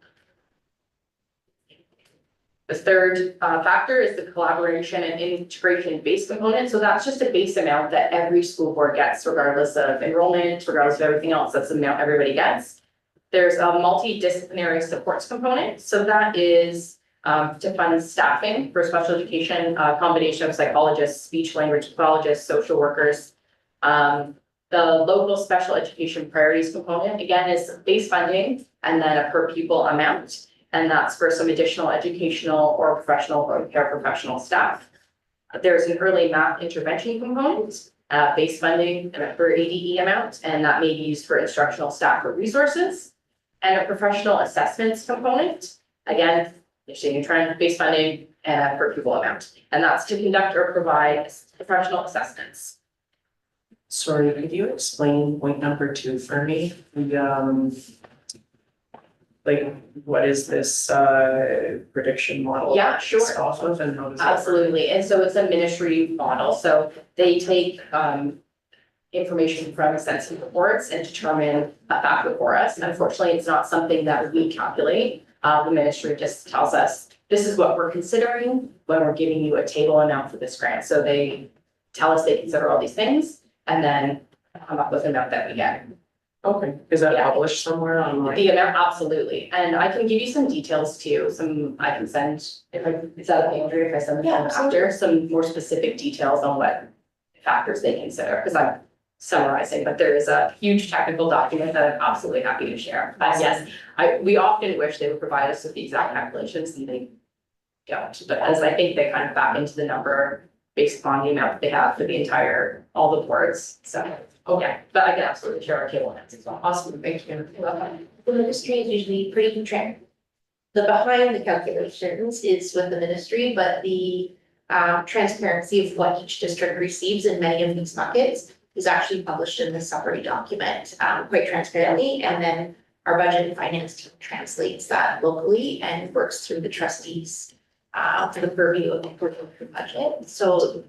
Speaker 10: The third factor is the collaboration and integration base component. So that's just a base amount that every school board gets regardless of enrollment, regardless of everything else. That's the amount everybody gets. There's a multidisciplinary supports component. So that is to fund staffing for special education, a combination of psychologists, speech language pathologists, social workers. The local special education priorities component, again, is base funding and then a per pupil amount. And that's for some additional educational or professional or paraprofessional staff. There's an early math intervention component, base funding and a per ADE amount, and that may be used for instructional staff or resources. And a professional assessments component, again, you're trying base funding and a per pupil amount. And that's to conduct or provide professional assessments.
Speaker 11: Sorry, could you explain point number 2 for me? Like, what is this prediction model?
Speaker 10: Yeah, sure.
Speaker 11: based off of, and how does that work?
Speaker 10: Absolutely, and so it's a ministry model, so they take information from census reports and determine a factor for us. Unfortunately, it's not something that we calculate. The ministry just tells us, this is what we're considering when we're giving you a table amount for this grant. So they tell us they consider all these things and then come up with an amount that we get.
Speaker 11: Okay, is that
Speaker 10: Yeah.
Speaker 11: published somewhere online?
Speaker 10: The amount, absolutely, and I can give you some details too, I can send, is that okay, Andrea, if I send them after, some more specific details on what factors they consider, because I'm summarizing, but there is a huge technical document that I'm absolutely happy to share. But yes, we often wish they would provide us with the exact calculations and they don't, but as I think they kind of back into the number based upon the amount that they have for the entire, all the boards, so. Okay, but I can absolutely share our table amounts as well.
Speaker 11: Awesome, thank you.
Speaker 8: The ministry is usually pretty control. The behind the calculations is with the ministry, but the transparency of what each district receives in many of these buckets is actually published in the summary document, quite transparently, and then our budget and finance team translates that locally and works through the trustees for the purview of the budget. So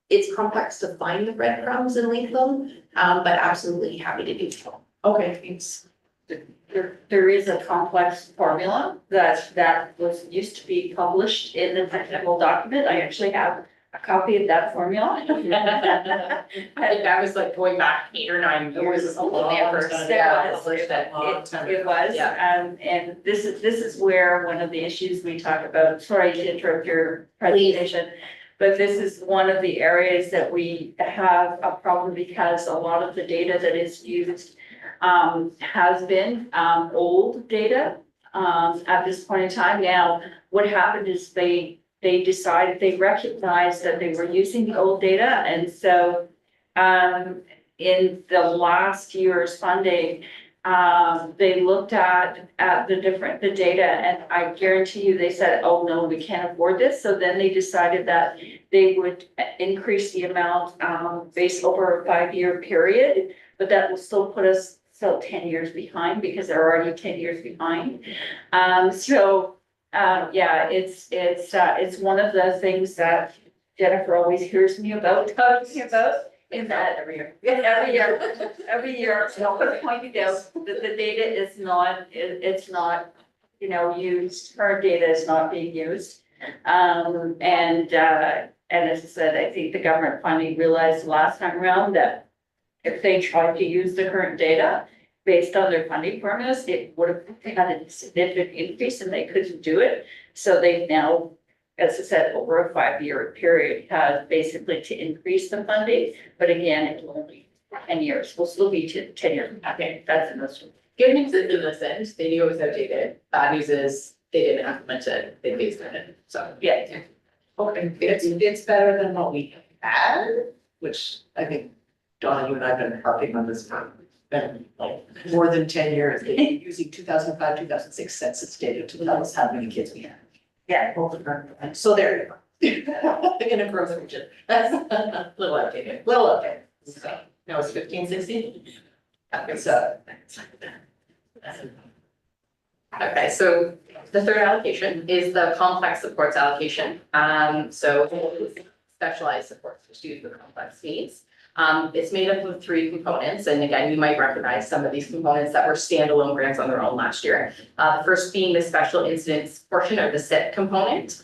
Speaker 8: it's complex to find the breadcrumbs and link them, but absolutely happy to do so.
Speaker 11: Okay, thanks.
Speaker 9: There is a complex formula that was used to be published in the technical document. I actually have a copy of that formula.
Speaker 10: I think that was like going back 8 or 9 years.
Speaker 11: a long
Speaker 10: They first,
Speaker 11: time.
Speaker 10: yeah,
Speaker 9: It
Speaker 10: published that.
Speaker 9: It was,
Speaker 10: Yeah.
Speaker 9: and this is where one of the issues we talk about, sorry to interrupt your presentation. But this is one of the areas that we have a problem because a lot of the data that is used has been old data at this point in time. Now, what happened is they recognized that they were using the old data, and so in the last year's funding, They looked at the data, and I guarantee you, they said, oh, no, we can't afford this. So then they decided that they would increase the amount, based over a 5-year period, but that will still put us still 10 years behind because they're already 10 years behind. Yeah, it's one of the things that Jennifer always hears me about talking about. In that every year, someone pointed out that the data is not, it's not, used, current data is not being used. And as I said, I think the government finally realized last time around that if they tried to use the current data based on their funding formulas, it would have had a significant increase and they couldn't do it. So they've now, as I said, over a 5-year period, had basically to increase the funding, but again, it will only 10 years, we'll still be 10 years. Okay, that's in this one.
Speaker 10: Good news is in this end, they knew it was outdated. Bad news is they didn't implement it, they based on it, so.
Speaker 9: Yeah.
Speaker 10: Okay, it's better than what we had, which I think, Donna, you and I have been harping on this for like more than 10 years. They've been using 2005, 2006 census data to tell us how many kids we have.
Speaker 9: Yeah.
Speaker 10: So there you go. In a growth region. That's a little outdated, So, no, it's 15, 16. So. Okay, so the third allocation is the complex supports allocation. So specialized supports for students with complex needs. It's made up of 3 components, and again, you might recognize some of these components that were standalone grants on their own last year. The first being the special incidents portion of the SEAC component.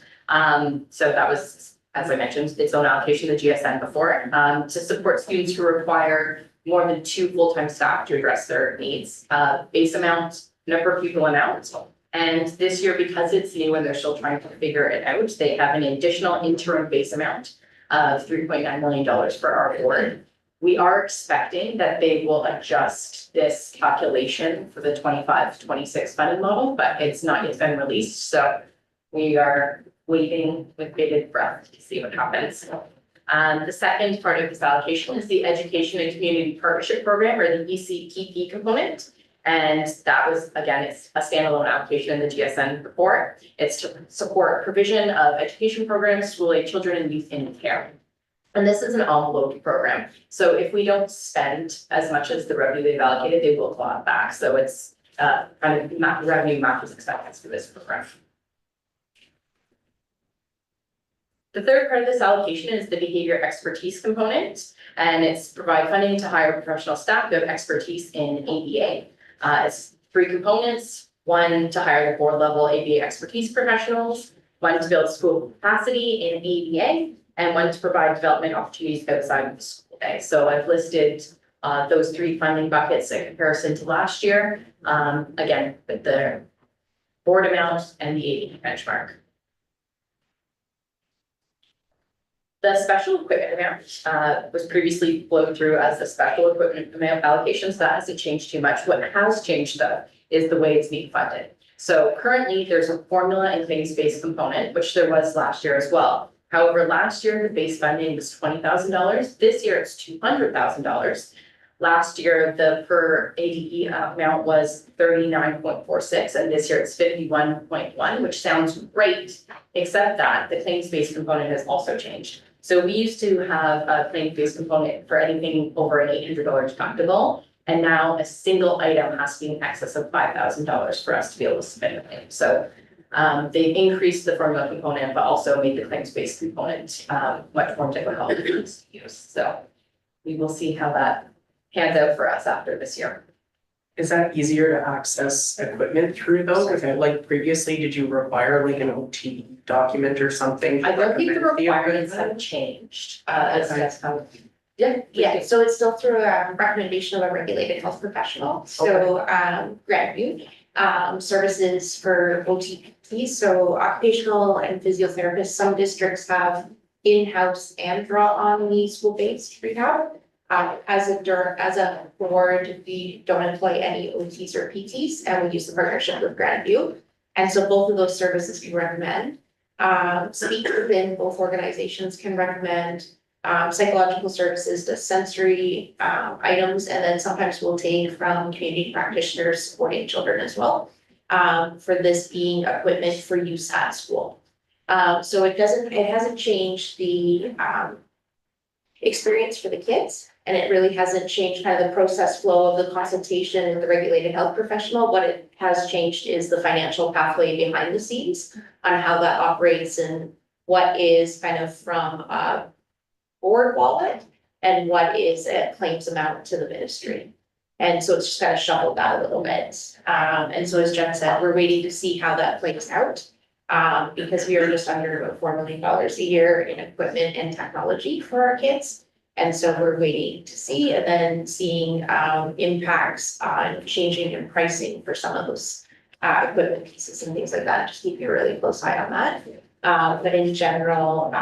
Speaker 10: So that was, as I mentioned, its own allocation to the GSN before, to support students who require more than 2 full-time staff to address their needs. Base amount, number of people amount. And this year, because it's new and they're still trying to figure it out, they have an additional interim base amount of $3.9 million for our board. We are expecting that they will adjust this calculation for the 25-26 funding model, but it's not yet been released. So we are waiting with bated breath to see what happens. The second part of this allocation is the Education and Community Partnership Program, or the ECPP component. And that was, again, it's a standalone application in the GSN report. It's to support provision of education programs, school-age children and youth in care. And this is an envelope program. So if we don't spend as much as the revenue they've allocated, they will claw it back. So it's kind of revenue matches expenses for this program. The third part of this allocation is the behavior expertise component, and it's provide funding to hire professional staff who have expertise in ABA. It's 3 components: 1 to hire the board level ABA expertise professionals, 1 to build school capacity in ABA, and 1 to provide development opportunities outside of the school day. So I've listed those 3 funding buckets in comparison to last year. Again, with the board amount and the ABA benchmark. The special equipment amount was previously flowed through as the special equipment amount allocation, so that hasn't changed too much. What has changed though is the way it's being funded. So currently there's a formula and phase-based component, which there was last year as well. However, last year the base funding was $20,000. This year it's $200,000. Last year the per ADE amount was 39.46, and this year it's 51.1, which sounds great, except that the claims-based component has also changed. So we used to have a claim-based component for anything over an $800 deductible, and now a single item has to be in excess of $5,000 for us to be able to submit a claim. So they've increased the formula component, but also made the claims-based component much more difficult to use. So we will see how that pans out for us after this year.
Speaker 11: Is that easier to access equipment through though? Because like previously, did you require like an OT document or something?
Speaker 10: I don't think the requirements have changed. That's how.
Speaker 8: Yeah, so it's still through a recommendation of a regulated health professional, so Grandview. Services for OTPs, so occupational and physiotherapists. Some districts have in-house and draw on the school-based rehab. As a board, we don't employ any OTs or PTs, and we use the partnership with Grandview. And so both of those services can recommend. SEAC within both organizations can recommend Psychological services does sensory, items, and then sometimes we'll take from community practitioners supporting children as well. For this being equipment for use at school. So it hasn't changed the, experience for the kids. And it really hasn't changed kind of the process flow of the consultation with the regulated health professional. What it has changed is the financial pathway behind the scenes on how that operates and what is kind of from a board wallet and what is a claims amount to the ministry. And so it's just kind of shuffled that a little bit. And so as Jen said, we're waiting to see how that plays out. Because we are just under about $4 million a year in equipment and technology for our kids. And so we're waiting to see and then seeing impacts on changing in pricing for some of those equipment pieces and things like that. Just keep a really close eye on that. But in general,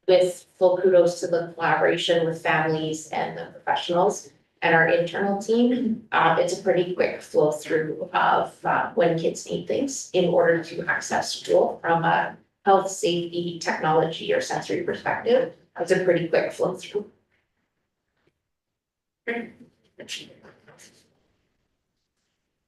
Speaker 8: with full kudos to the collaboration with families and the professionals and our internal team, it's a pretty quick flow through of when kids need things in order to access school from a health, safety, technology, or sensory perspective. It's a pretty quick flow through.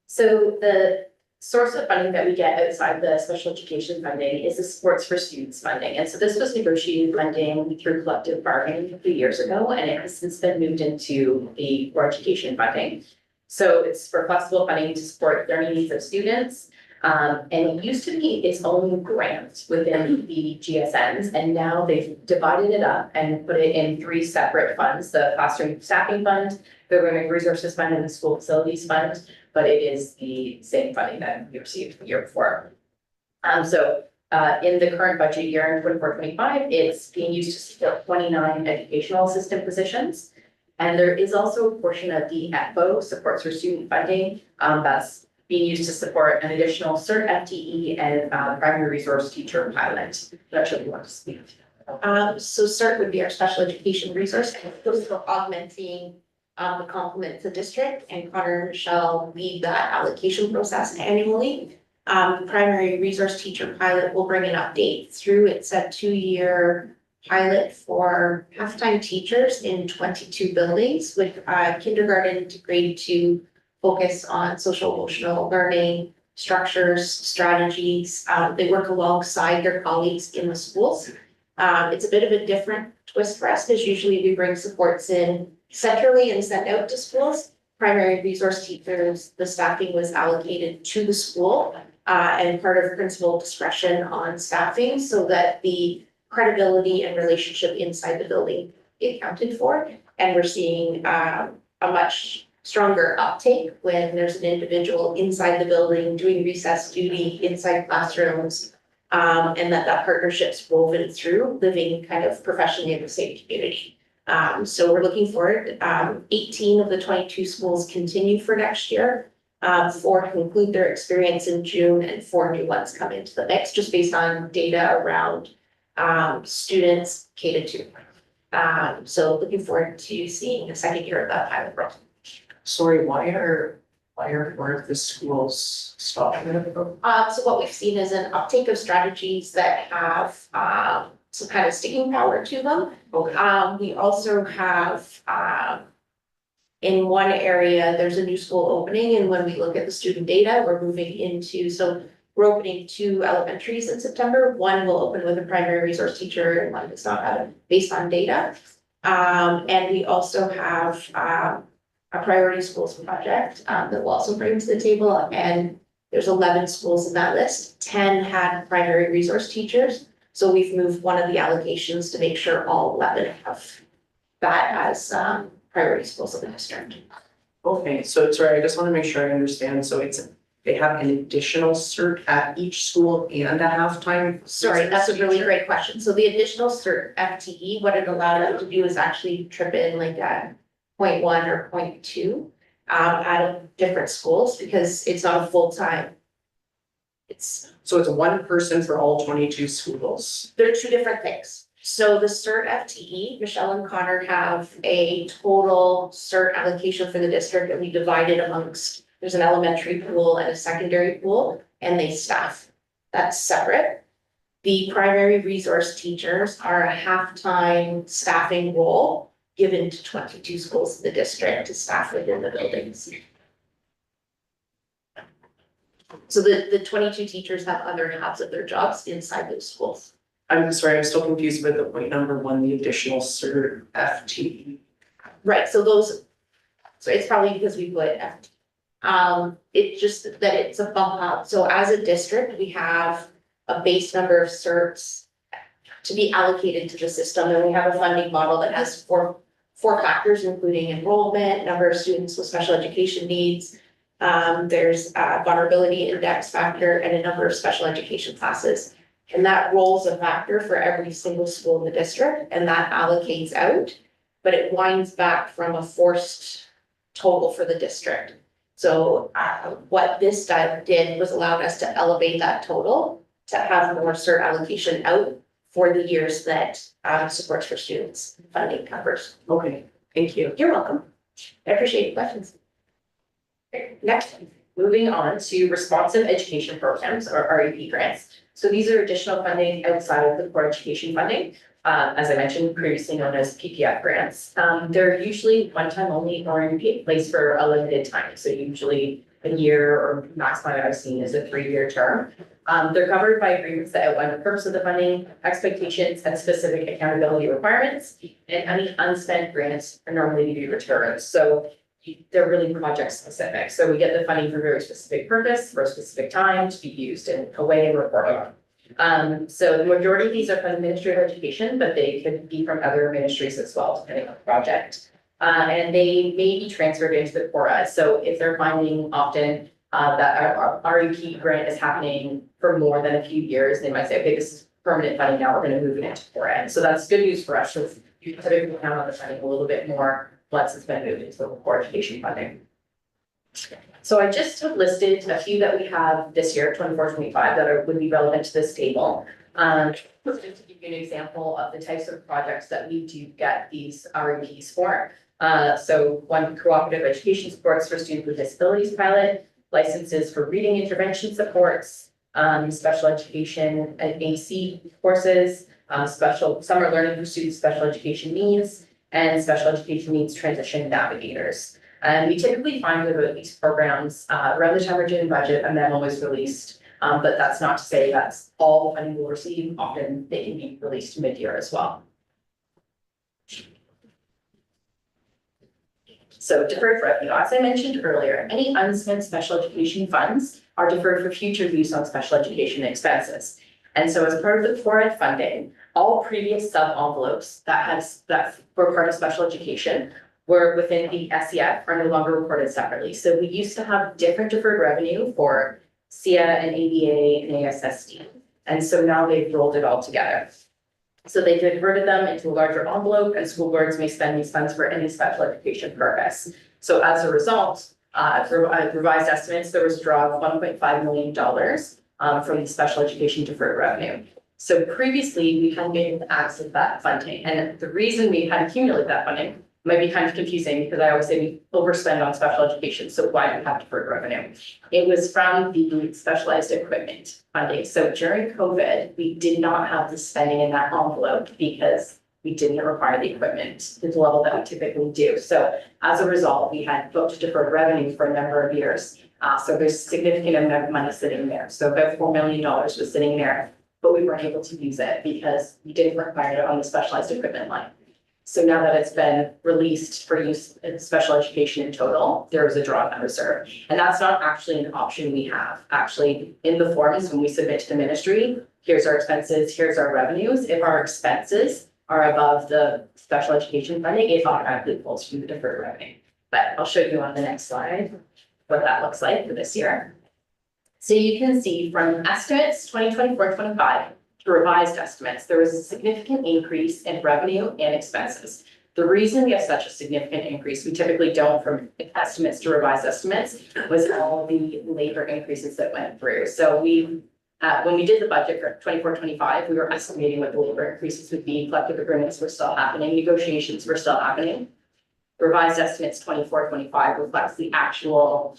Speaker 10: So the source of funding that we get outside the special education funding is the Supports for Students funding. And so this was negotiated funding through collective bargaining a few years ago, and it has since been moved into the core education funding. So it's for flexible funding to support learning needs of students. And it used to be its own grant within the GSNs, and now they've divided it up and put it in 3 separate funds: the classroom staffing fund, the learning resources fund, and the school facilities fund. But it is the same funding that we received the year before. So in the current budget year in 24-25, it's being used to fill 29 educational assistant positions. And there is also a portion of the EPO, supports for student funding, that's being used to support an additional CERT FTE and primary resource teacher pilot. Not sure if you want to speak.
Speaker 8: So CERT would be our special education resource, and those are augmenting the complement of the district, and Connor and Michelle lead that allocation process annually. Primary resource teacher pilot will bring an update through. It's a 2-year pilot for half-time teachers in 22 buildings with kindergarten to grade 2 focus on social emotional learning, structures, strategies. They work alongside their colleagues in the schools. It's a bit of a different twist for us because usually we bring supports in centrally and sent out to schools. Primary resource teachers, the staffing was allocated to the school and part of principal discretion on staffing so that the credibility and relationship inside the building is accounted for. And we're seeing a much stronger uptake when there's an individual inside the building doing recess duty inside classrooms. And that partnership's woven through living kind of professionally in the same community. So we're looking forward. 18 of the 22 schools continue for next year. 4 conclude their experience in June and 4 new ones come into the mix just based on data around students K to 2. So looking forward to seeing the second year of that pilot program.
Speaker 11: Sorry, why are more of the schools stopping it?
Speaker 8: So what we've seen is an uptake of strategies that have some kind of sticking power to them.
Speaker 11: Okay.
Speaker 8: We also have in one area, there's a new school opening, and when we look at the student data, we're moving into, so we're opening 2 elementaries in September. One will open with a primary resource teacher and one does not have it based on data. And we also have a priority schools project that we'll also bring to the table, and there's 11 schools in that list. 10 had primary resource teachers, so we've moved one of the allocations to make sure all 11 have that as priority schools of the district.
Speaker 11: Okay, so sorry, I just want to make sure I understand. So they have an additional cert at each school and a halftime?
Speaker 8: Sorry, that's a really great question. So the additional cert FTE, what it allowed us to do is actually trip in like a 0.1 or 0.2 out of different schools because it's not a full-time.
Speaker 11: So it's 1 person for all 22 schools?
Speaker 8: They're 2 different things. So the CERT FTE, Michelle and Connor have a total CERT allocation for the district that we divided amongst, there's an elementary pool and a secondary pool, and they staff. That's separate. The primary resource teachers are a half-time staffing role given to 22 schools in the district to staff within the buildings. So the 22 teachers have other halves of their jobs inside those schools.
Speaker 11: I'm sorry, I'm still confused with the point number one, the additional cert FTE.
Speaker 8: Right, so it's probably because we put FT. It's just that it's a bump up, so as a district, we have a base number of certs to be allocated to the system, and we have a funding model that has four factors, including enrollment, number of students with special education needs. There's a vulnerability index factor and a number of special education classes. And that rolls a factor for every single school in the district, and that allocates out, but it winds back from a forced total for the district. So what this did was allowed us to elevate that total to have more cert allocation out for the years that supports for students funding covers.
Speaker 11: Okay, thank you.
Speaker 8: You're welcome. I appreciate your questions.
Speaker 10: Next, moving on to responsive education programs or REP grants. So these are additional funding outside of the core education funding, as I mentioned previously known as PPF grants. They're usually one time only or in place for a limited time. So usually a year or maximum I've seen is a 3-year term. They're covered by agreements that outline the purpose of the funding, expectations, and specific accountability requirements, and any unspent grants are normally to be returned. So they're really project specific. So we get the funding for a very specific purpose, for a specific time to be used in a way and reported on. So the majority of these are from the Ministry of Education, but they could be from other ministries as well, depending on the project. And they may be transferred into the Cora. So if they're finding often that our REP grant is happening for more than a few years, they might say, okay, this is permanent funding now, we're going to move it into Cora. So that's good news for us, because you typically count on the funding a little bit more once it's been moved into the core education funding. So I just have listed a few that we have this year, 24-25, that would be relevant to this table. Just to give you an example of the types of projects that we do get these REPs for. So one, cooperative education supports for students with disabilities pilot, licenses for reading intervention supports, special education and AC courses, summer learning for students with special education needs, and special education needs transition navigators. And we typically find about these programs around the time we're doing budget, a memo is released. But that's not to say that's all the funding we'll receive. Often they can be released mid-year as well. So deferred revenue, as I mentioned earlier, any unspent special education funds are deferred for future use on special education expenses. And so as part of the core ed funding, all previous sub-envelopes that were part of special education were within the SEAC are no longer reported separately. So we used to have different deferred revenue for SEA and ABA and ASSD. And so now they've rolled it all together. So they diverted them into a larger envelope, and school boards may spend these funds for any special education purpose. So as a result, revised estimates, there was a draw of $1.5 million from the special education deferred revenue. So previously, we hadn't been able to access that funding. And the reason we hadn't accumulated that funding might be kind of confusing, because I always say we overspend on special education, so why do we have deferred revenue? It was from the specialized equipment funding. So during COVID, we did not have the spending in that envelope because we didn't require the equipment to the level that we typically do. So as a result, we had booked deferred revenue for a number of years. So there's significant amount of money sitting there. So about $4 million was sitting there, but we weren't able to use it because we didn't require it on the specialized equipment line. So now that it's been released for use in special education in total, there is a draw on reserve. And that's not actually an option we have. Actually, in the forms, when we submit to the ministry, here's our expenses, here's our revenues. If our expenses are above the special education funding, it automatically pulls from the deferred revenue. But I'll show you on the next slide what that looks like for this year. So you can see from estimates 2024-25 to revised estimates, there was a significant increase in revenue and expenses. The reason we have such a significant increase, we typically don't from estimates to revised estimates, was all the labor increases that went through. So when we did the budget for 24-25, we were estimating what the labor increases would be. Collective agreements were still happening, negotiations were still happening. Revised estimates 24-25 reflects the actual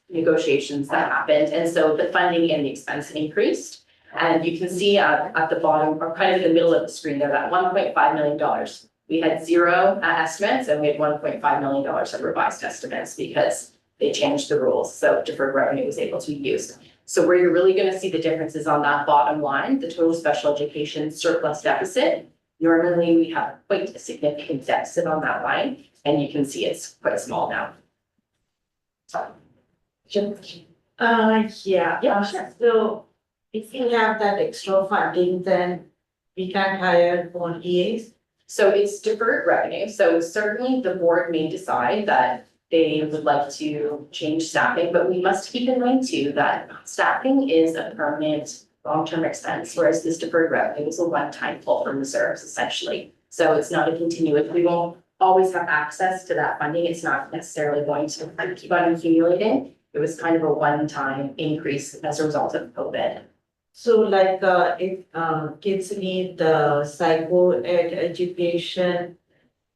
Speaker 10: negotiations that happened. And so the funding and the expense increased. And you can see at the bottom, or kind of in the middle of the screen there, that $1.5 million. We had zero estimates and we had $1.5 million of revised estimates because they changed the rules, so deferred revenue was able to be used. So where you're really gonna see the differences on that bottom line, the total special education surplus deficit. Normally, we have quite a significant deficit on that line, and you can see it's quite small now.
Speaker 3: Yeah.
Speaker 10: Sure.
Speaker 3: So if you have that extra funding, then we can't hire more EAs.
Speaker 10: So it's deferred revenue, so certainly the board may decide that they would like to change staffing, but we must keep in mind too that staffing is a permanent long-term expense, whereas this deferred revenue is a one-time pull from reserves essentially. So it's not a continuous, we won't always have access to that funding, it's not necessarily going to keep on accumulating. It was kind of a one-time increase as a result of COVID.
Speaker 3: So like, if, kids need the psycho ed education,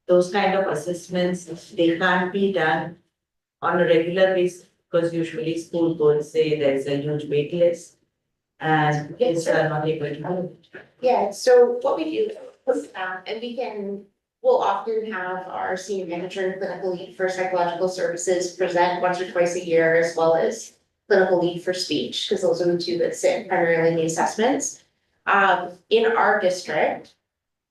Speaker 3: those kind of assessments, they can't be done on a regular basis, because usually school boards say there's a huge wait list. And kids are not able to do it.
Speaker 8: Yeah, so what we do, and we'll often have our senior manager and clinical lead for psychological services present once or twice a year, as well as clinical lead for speech, because those are the two that sit primarily in the assessments. In our district,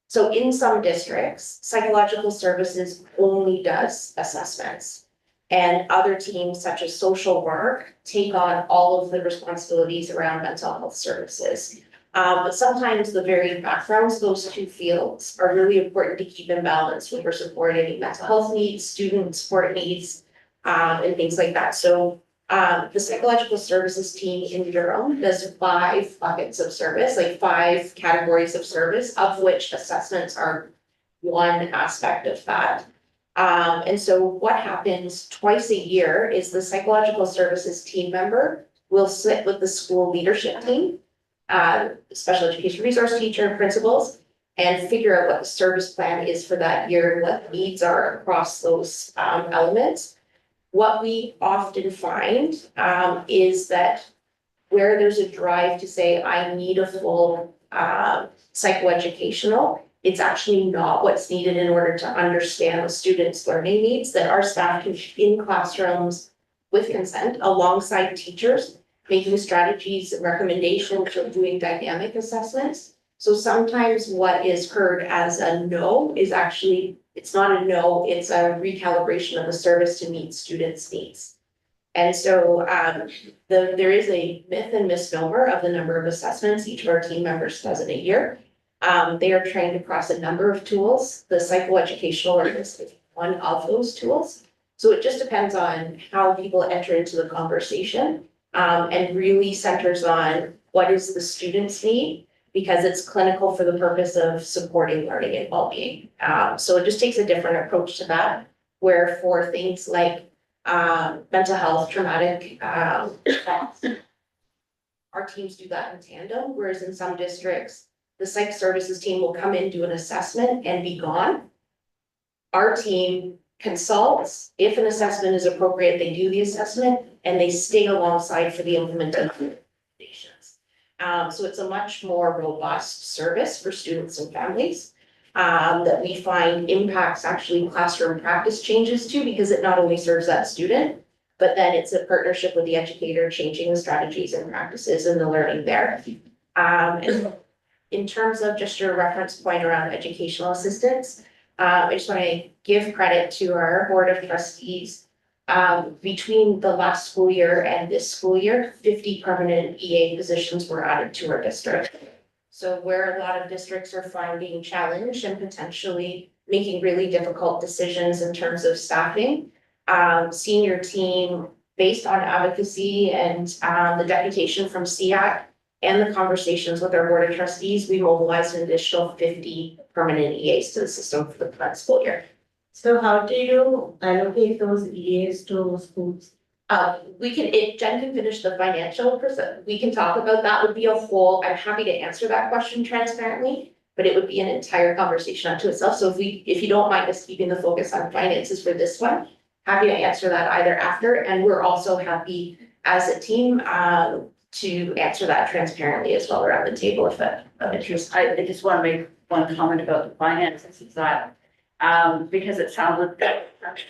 Speaker 8: so in some districts, psychological services only does assessments. And other teams such as social work take on all of the responsibilities around mental health services. But sometimes the very backgrounds, those two fields are really important to keep in balance when we're supporting mental health needs, student support needs, and things like that. So the psychological services team in Durham does 5 buckets of service, like 5 categories of service, of which assessments are one aspect of that. And so what happens twice a year is the psychological services team member will sit with the school leadership team, special education resource teacher, principals, and figure out what the service plan is for that year, what needs are across those elements. What we often find is that where there's a drive to say, I need a full psychoeducational, it's actually not what's needed in order to understand the students' learning needs, that our staff can be in classrooms with consent alongside teachers, making strategies and recommendations for doing dynamic assessments. So sometimes what is heard as a no is actually, it's not a no, it's a recalibration of the service to meet students' needs. And so there is a myth and misnomer of the number of assessments each of our team members does in a year. They are trained across a number of tools. The psychoeducational is one of those tools. So it just depends on how people enter into the conversation, and really centers on what is the student's need, because it's clinical for the purpose of supporting learning and well-being. So it just takes a different approach to that, where for things like mental health, traumatic effects, our teams do that in tandem, whereas in some districts, the psych services team will come in, do an assessment and be gone. Our team consults, if an assessment is appropriate, they do the assessment and they stay alongside for the implementation. So it's a much more robust service for students and families that we find impacts actually classroom practice changes too, because it not only serves that student, but then it's a partnership with the educator, changing the strategies and practices and the learning there. And in terms of just your reference point around educational assistance, I just want to give credit to our board of trustees. Between the last school year and this school year, 50 permanent EA positions were added to our district. So where a lot of districts are finding challenge and potentially making really difficult decisions in terms of staffing, senior team, based on advocacy and the deputation from SEAC, and the conversations with our board of trustees, we mobilized an additional 50 permanent EAs to the system for the current school year.
Speaker 3: So how do you allocate those EAs to schools?
Speaker 8: Jen can finish the financial percent, we can talk about that, would be a whole, I'm happy to answer that question transparently, but it would be an entire conversation unto itself, so if you don't mind us keeping the focus on finances for this one, happy to answer that either after, and we're also happy as a team, to answer that transparently as well around the table if that of interest.
Speaker 9: I just want to make one comment about the finances, is that, because it sounded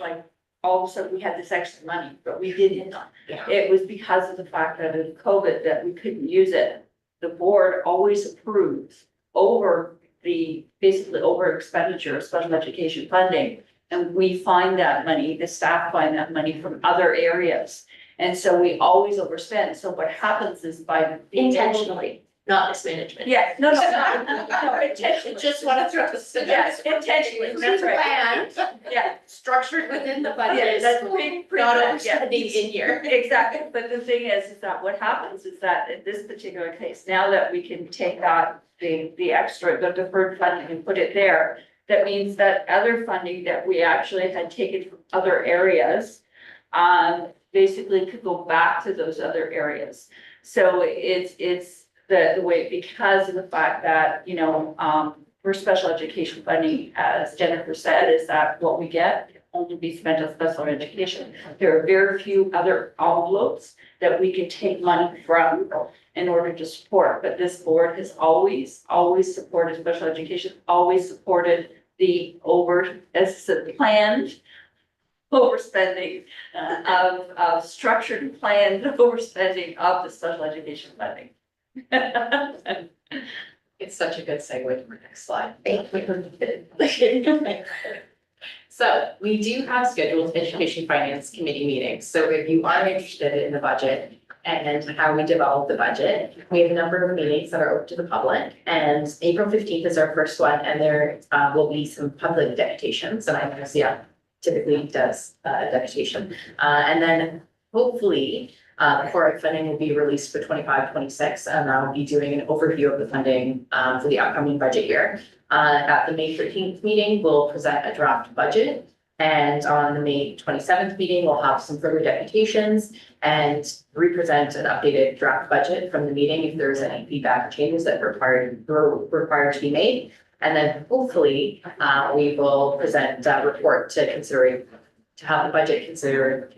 Speaker 9: like all of a sudden we had this extra money, but we didn't.
Speaker 8: Yeah.
Speaker 9: It was because of the fact that in COVID that we couldn't use it. The board always approves basically over expenditure of special education funding. And we find that money, the staff find that money from other areas. And so we always overspend. So what happens is by
Speaker 8: Intentionally, not mismanagement.
Speaker 9: Yeah, no, intentionally.
Speaker 8: Just want to throw this in.
Speaker 9: Yes, intentionally, that's right.
Speaker 8: Planned,
Speaker 9: Yeah,
Speaker 8: structured within the
Speaker 9: yeah,
Speaker 8: budget,
Speaker 9: that's pretty
Speaker 8: not
Speaker 9: much, yeah.
Speaker 8: overspending in here.
Speaker 9: Exactly, but the thing is that what happens is that in this particular case, now that we can take that, the extra, the deferred funding and put it there, that means that other funding that we actually had taken from other areas, basically could go back to those other areas. So it's the way, because of the fact that, for special education funding, as Jennifer said, is that what we get can only be spent on special education. There are very few other envelopes that we can take money from in order to support, but this board has always supported special education, always supported the planned overspending of structured and planned overspending of the special education funding.
Speaker 10: It's such a good segue to our next slide.
Speaker 8: Thank you.
Speaker 10: So we do have scheduled education finance committee meetings. So if you are interested in the budget and how we develop the budget, we have a number of meetings that are open to the public. And April 15th is our first one, and there will be some public deputations, and I know SEAC typically does a deputation. And then hopefully, core funding will be released for 25-26, and I'll be doing an overview of the funding for the upcoming budget year. At the May 13th meeting, we'll present a draft budget. And on the May 27th meeting, we'll have some further deputations and represent an updated draft budget from the meeting if there's any feedback or changes that were required to be made. And then hopefully, we will present a report to have the budget considered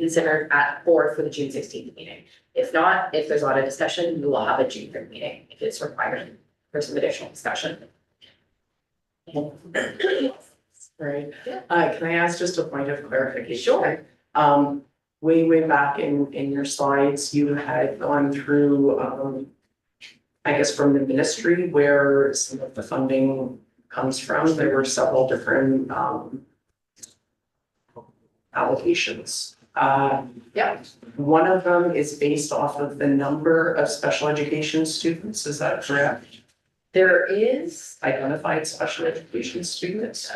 Speaker 10: for the June 16th meeting. If not, if there's a lot of discussion, we will have a June 3rd meeting if it's required for some additional discussion.
Speaker 11: Right. Can I ask just a point of clarification? Sure. Way back in your slides, you had gone through, I guess from the ministry where some of the funding comes from. There were several different allocations.
Speaker 10: Yeah.
Speaker 11: One of them is based off of the number of special education students, is that correct?
Speaker 10: There is
Speaker 11: Identified special education students?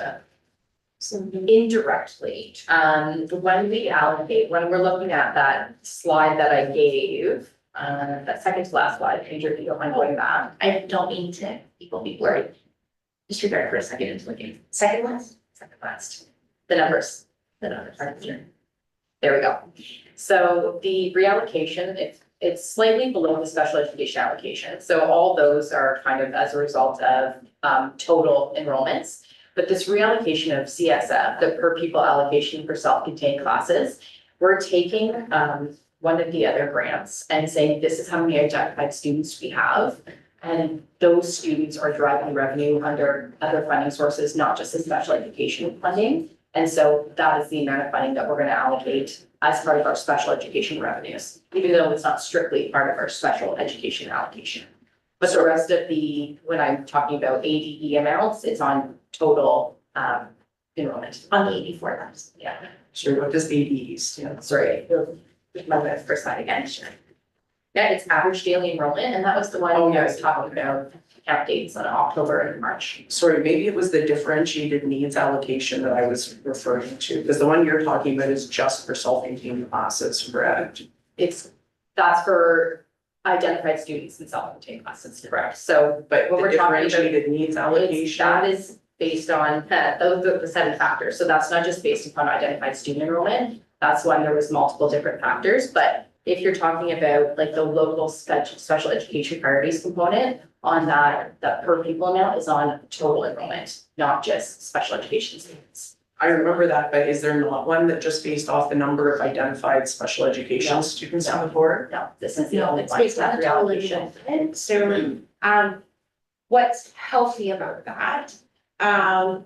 Speaker 10: indirectly, when we allocate, when we're looking at that slide that I gave, that second to last slide, Pedro, if you don't mind going back.
Speaker 8: I don't mean to people be worried. Disregard for a second into looking. Second last?
Speaker 10: Second last. The numbers. There we go. So the reallocation, it's slightly below the special education allocation. So all those are kind of as a result of total enrollments. But this reallocation of CSF, the per pupil allocation for self-contained classes, we're taking one of the other grants and saying, this is how many identified students we have. And those students are driving revenue under other funding sources, not just the special education funding. And so that is the amount of funding that we're going to allocate as part of our special education revenues, even though it's not strictly part of our special education allocation. But the rest of when I'm talking about ADE amounts, it's on total enrollment.
Speaker 8: On the 84,000.
Speaker 10: Yeah,
Speaker 11: Sure, what does ADE stand?
Speaker 10: sorry, my first slide again, sure. Yeah, it's average daily enrollment, and that was the one
Speaker 11: Oh,
Speaker 10: I was talking about, count dates on October and March.
Speaker 11: Sorry, maybe it was the differentiated needs allocation that I was referring to, because the one you're talking about is just for self-contained classes, correct?
Speaker 10: That's for identified students in self-contained classes, correct? So,
Speaker 11: But
Speaker 10: What
Speaker 11: the
Speaker 10: we're talking about
Speaker 11: differentiated needs allocation.
Speaker 10: that is based on, those are the 7 factors, so that's not just based upon identified student enrollment. That's when there was multiple different factors, but if you're talking about like the local special education priorities component on that per pupil amount is on total enrollment, not just special education students.
Speaker 11: I remember that, but is there not one that just based off the number of identified special education students on the board?
Speaker 8: No, this is the
Speaker 9: No,
Speaker 8: only
Speaker 9: it's
Speaker 8: one.
Speaker 9: based on
Speaker 8: That's all it
Speaker 9: reallocation.
Speaker 8: is. And so, what's healthy about that,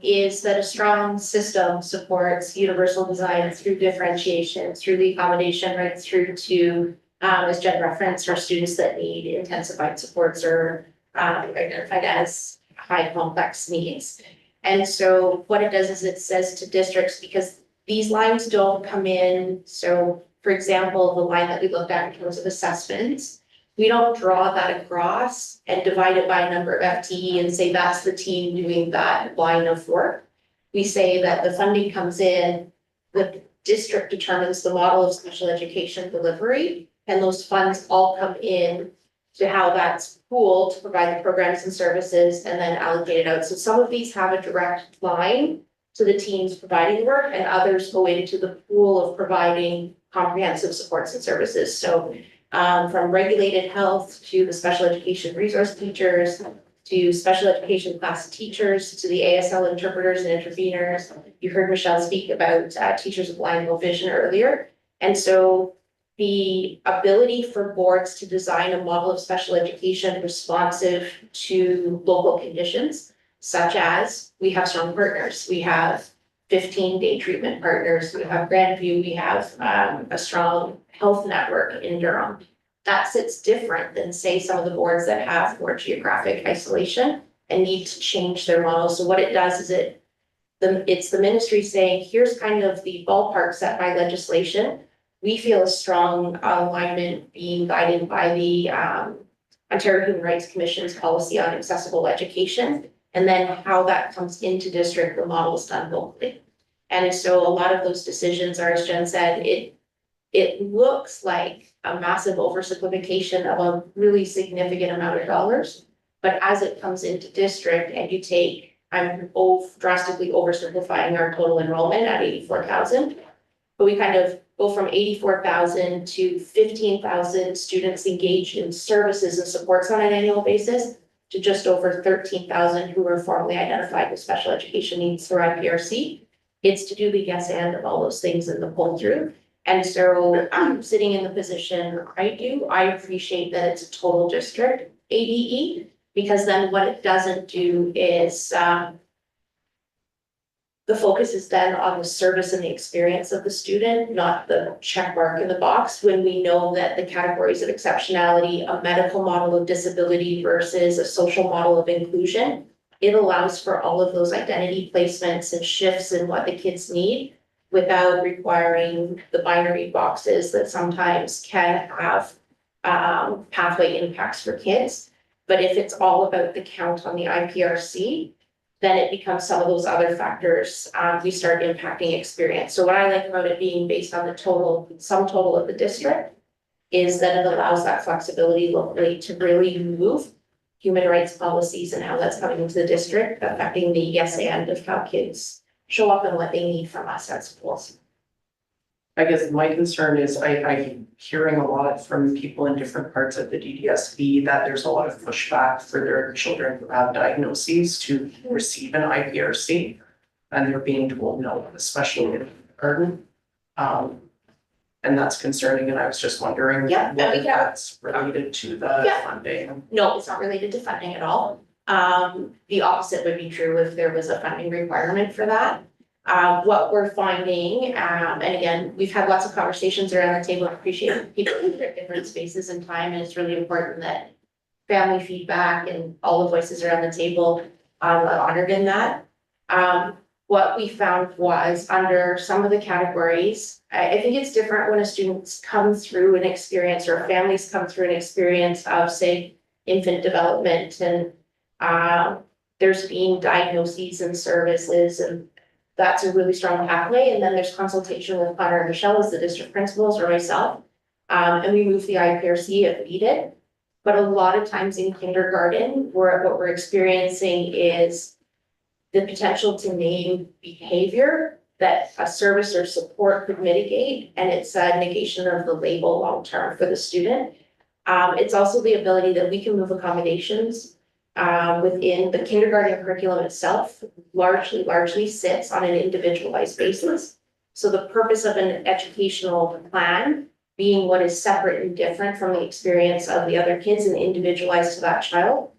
Speaker 8: is that a strong system supports universal design through differentiation, through the accommodation, right through to, as Jen referenced, our students that need intensified supports or, identified as high complex needs. And so what it does is it says to districts, because these lines don't come in, so for example, the line that we looked at in terms of assessments, we don't draw that across and divide it by a number of FTE and say that's the team doing that line of work. We say that the funding comes in, the district determines the model of special education delivery, and those funds all come in to how that's pooled to provide the programs and services and then allocated out. So some of these have a direct line to the teams providing the work, and others go into the pool of providing comprehensive supports and services. So from regulated health to the special education resource teachers, to special education class teachers, to the ASL interpreters and interveners. You heard Michelle speak about teachers with blind and low vision earlier. And so the ability for boards to design a model of special education responsive to local conditions, such as we have strong partners, we have 15-day treatment partners, we have Grandview, we have a strong health network in Durham. That sits different than, say, some of the boards that have more geographic isolation and need to change their model. So what it does is it's the ministry saying, here's kind of the ballpark set by legislation. We feel a strong alignment being guided by the Ontario Human Rights Commission's policy on accessible education, and then how that comes into district, the model is done locally. And so a lot of those decisions are, as Jen said, it looks like a massive oversimplification of a really significant amount of dollars. But as it comes into district and you take, I'm drastically oversimplifying our total enrollment at 84,000. But we kind of go from 84,000 to 15,000 students engaged in services and supports on an annual basis to just over 13,000 who were formally identified with special education needs through IPRC. It's to do the yes and of all those things in the pull through. And so sitting in the position I do, I appreciate that it's a total district ADE, because then what it doesn't do is the focus is then on the service and the experience of the student, not the check mark in the box, when we know that the categories of exceptionality, a medical model of disability versus a social model of inclusion, it allows for all of those identity placements and shifts in what the kids need without requiring the binary boxes that sometimes can have pathway impacts for kids. But if it's all about the count on the IPRC, then it becomes some of those other factors, we start impacting experience. So what I like about it being based on the sum total of the district is that it allows that flexibility locally to really move human rights policies and how that's coming into the district, affecting the yes and of how kids show up and what they need from us at schools.
Speaker 11: I guess my concern is I'm hearing a lot from people in different parts of the DDSB that there's a lot of pushback for their children who have diagnoses to receive an IPRC. And they're being told no, especially in kindergarten. And that's concerning, and I was just wondering
Speaker 8: Yeah, and we
Speaker 11: whether
Speaker 8: can-
Speaker 11: that's related to the
Speaker 8: Yeah.
Speaker 11: funding.
Speaker 8: No, it's not related to funding at all. The opposite would be true if there was a funding requirement for that. What we're finding, and again, we've had lots of conversations around the table, I appreciate people in different spaces and time, and it's really important that family feedback and all the voices around the table are honored in that. What we found was under some of the categories, I think it's different when a student's come through an experience or families come through an experience of, say, infant development and there's been diagnoses and services, and that's a really strong pathway. And then there's consultation with Connor and Michelle as the district principals or myself. And we move the IPRC if needed. But a lot of times in kindergarten, what we're experiencing is the potential to name behavior that a service or support could mitigate, and it's a negation of the label long-term for the student. It's also the ability that we can move accommodations within the kindergarten curriculum itself largely sits on an individualized basis. So the purpose of an educational plan being what is separate and different from the experience of the other kids and individualized to that child.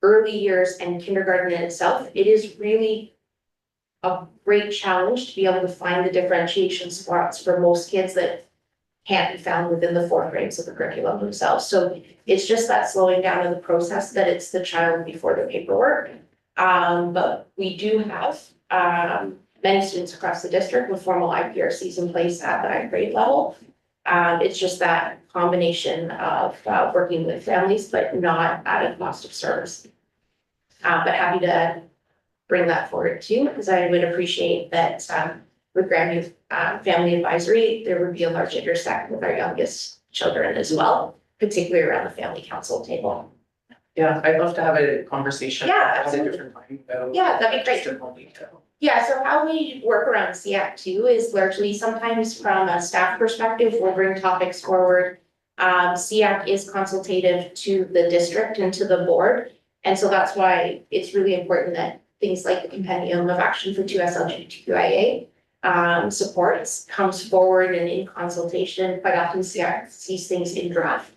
Speaker 8: Early years and kindergarten in itself, it is really a great challenge to be able to find the differentiation spots for most kids that can't be found within the 4 grades of the curriculum themselves. So it's just that slowing down of the process that it's the child before the paperwork. But we do have many students across the district with formal IPRCs in place at the 9th grade level. It's just that combination of working with families, but not at a cost of service. But happy to bring that forward too, because I would appreciate that with Grandview Family Advisory, there would be a large intersect with our youngest children as well, particularly around the family council table.
Speaker 11: Yeah, I'd love to have a conversation.
Speaker 8: Yeah,
Speaker 11: at a
Speaker 8: absolutely.
Speaker 11: different time about
Speaker 8: Yeah, that'd be great.
Speaker 11: just in more detail.
Speaker 8: Yeah, so how we work around SEAC too is largely sometimes from a staff perspective, we'll bring topics forward. SEAC is consultative to the district and to the board. And so that's why it's really important that things like the Compendium of Action for 2S LGBTQIA supports comes forward and in consultation. Quite often SEAC sees things in draft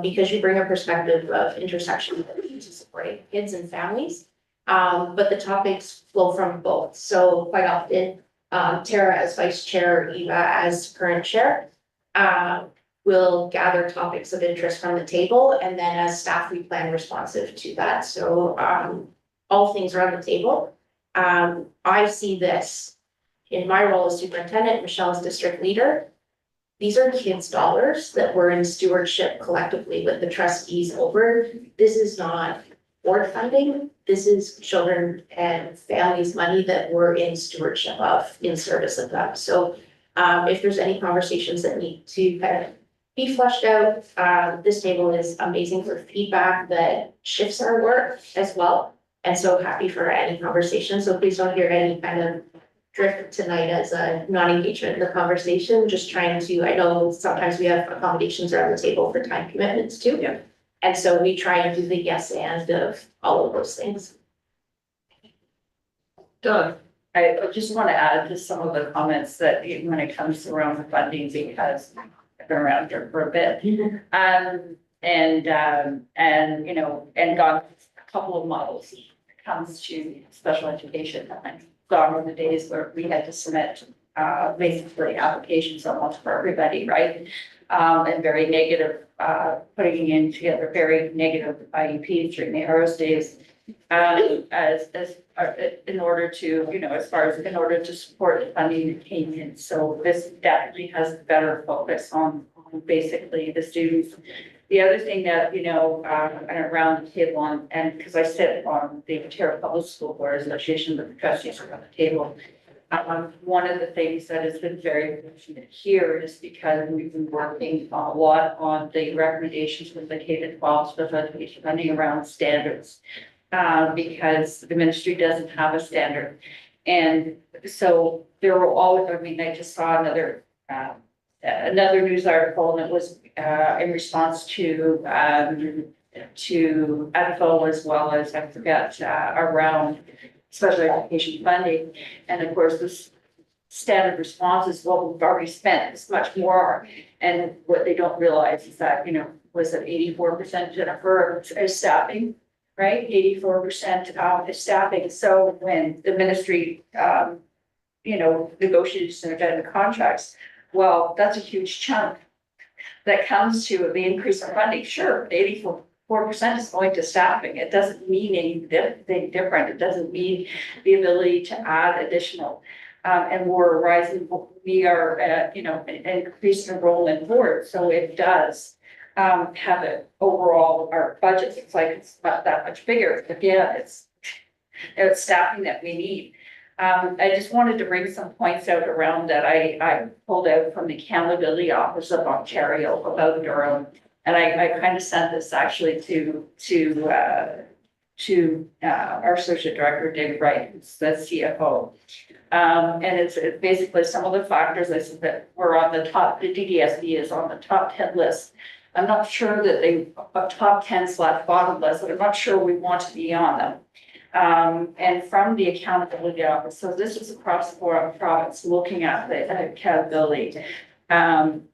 Speaker 8: because you bring a perspective of intersection to supporting kids and families. But the topics flow from both. So quite often, Tara as vice chair, Eva as current chair, will gather topics of interest from the table, and then as staff, we plan responsive to that. So all things are on the table. I see this in my role as superintendent, Michelle as district leader. These are kids' dollars that we're in stewardship collectively with the trustees over. This is not board funding. This is children and families' money that we're in stewardship of, in service of them. So if there's any conversations that need to kind of be fleshed out, this table is amazing for feedback that shifts our work as well. And so happy for any conversation. So please don't hear any kind of drift tonight as a non-engagement in the conversation, just trying to, I know sometimes we have accommodations around the table for time commitments too.
Speaker 11: Yeah.
Speaker 8: And so we try and do the yes and of all of those things.
Speaker 11: Doug,
Speaker 9: I just want to add to some of the comments that when it comes around the funding, because I've been around here for a bit. And you know, and got a couple of models when it comes to special education. I've gone on the days where we had to submit basically applications almost for everybody, right? And very negative, putting in together very negative IEPs during the Arrows days. In order to, you know, as far as in order to support the funding that came in. So this definitely has a better focus on basically the students. The other thing that, you know, and around the table on, and because I sit on the Ontario Public School Board Association with the trustees around the table. One of the things that has been very fortunate here is because we've been working a lot on the recommendations with the K-12 special education funding around standards. Because the ministry doesn't have a standard. And so there will always, I mean, I just saw another news article, and it was in response to EFO as well as, I forgot, around special education funding. And of course, this standard response is what we've already spent, it's much more. And what they don't realize is that, you know, was it 84% Jennifer is staffing? Right, 84% is staffing. So when the ministry, you know, negotiates and the contracts, well, that's a huge chunk that comes to the increase in funding. Sure, 84% is going to staffing. It doesn't mean anything different. It doesn't mean the ability to add additional. And we're rising. We are, you know, increased enrollment board, so it does. Have it overall, our budget looks like it's not that much bigger, but yeah, it's staffing that we need. I just wanted to bring some points out around that I pulled out from the Accountability Office of Ontario about Durham. And I kind of sent this actually to our associate director, David Wright, who's the CFO. And it's basically some of the factors I said that were on the top, the DDSB is on the top 10 list I'm not sure that they, top 10/bottom list, but I'm not sure we want to be on them. And from the accountability office, so this is across the board province, looking at the accountability. And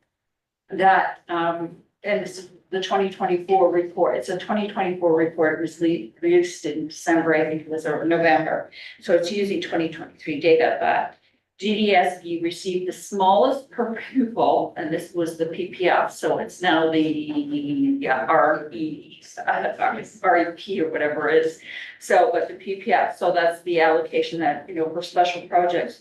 Speaker 9: this is the 2024 report. It's a 2024 report, was released in December, I think it was, or November. So it's using 2023 data, but DDSB received the smallest per pupil, and this was the PPF, so it's now the REP or whatever it is. So, but the PPF, so that's the allocation that, for special projects,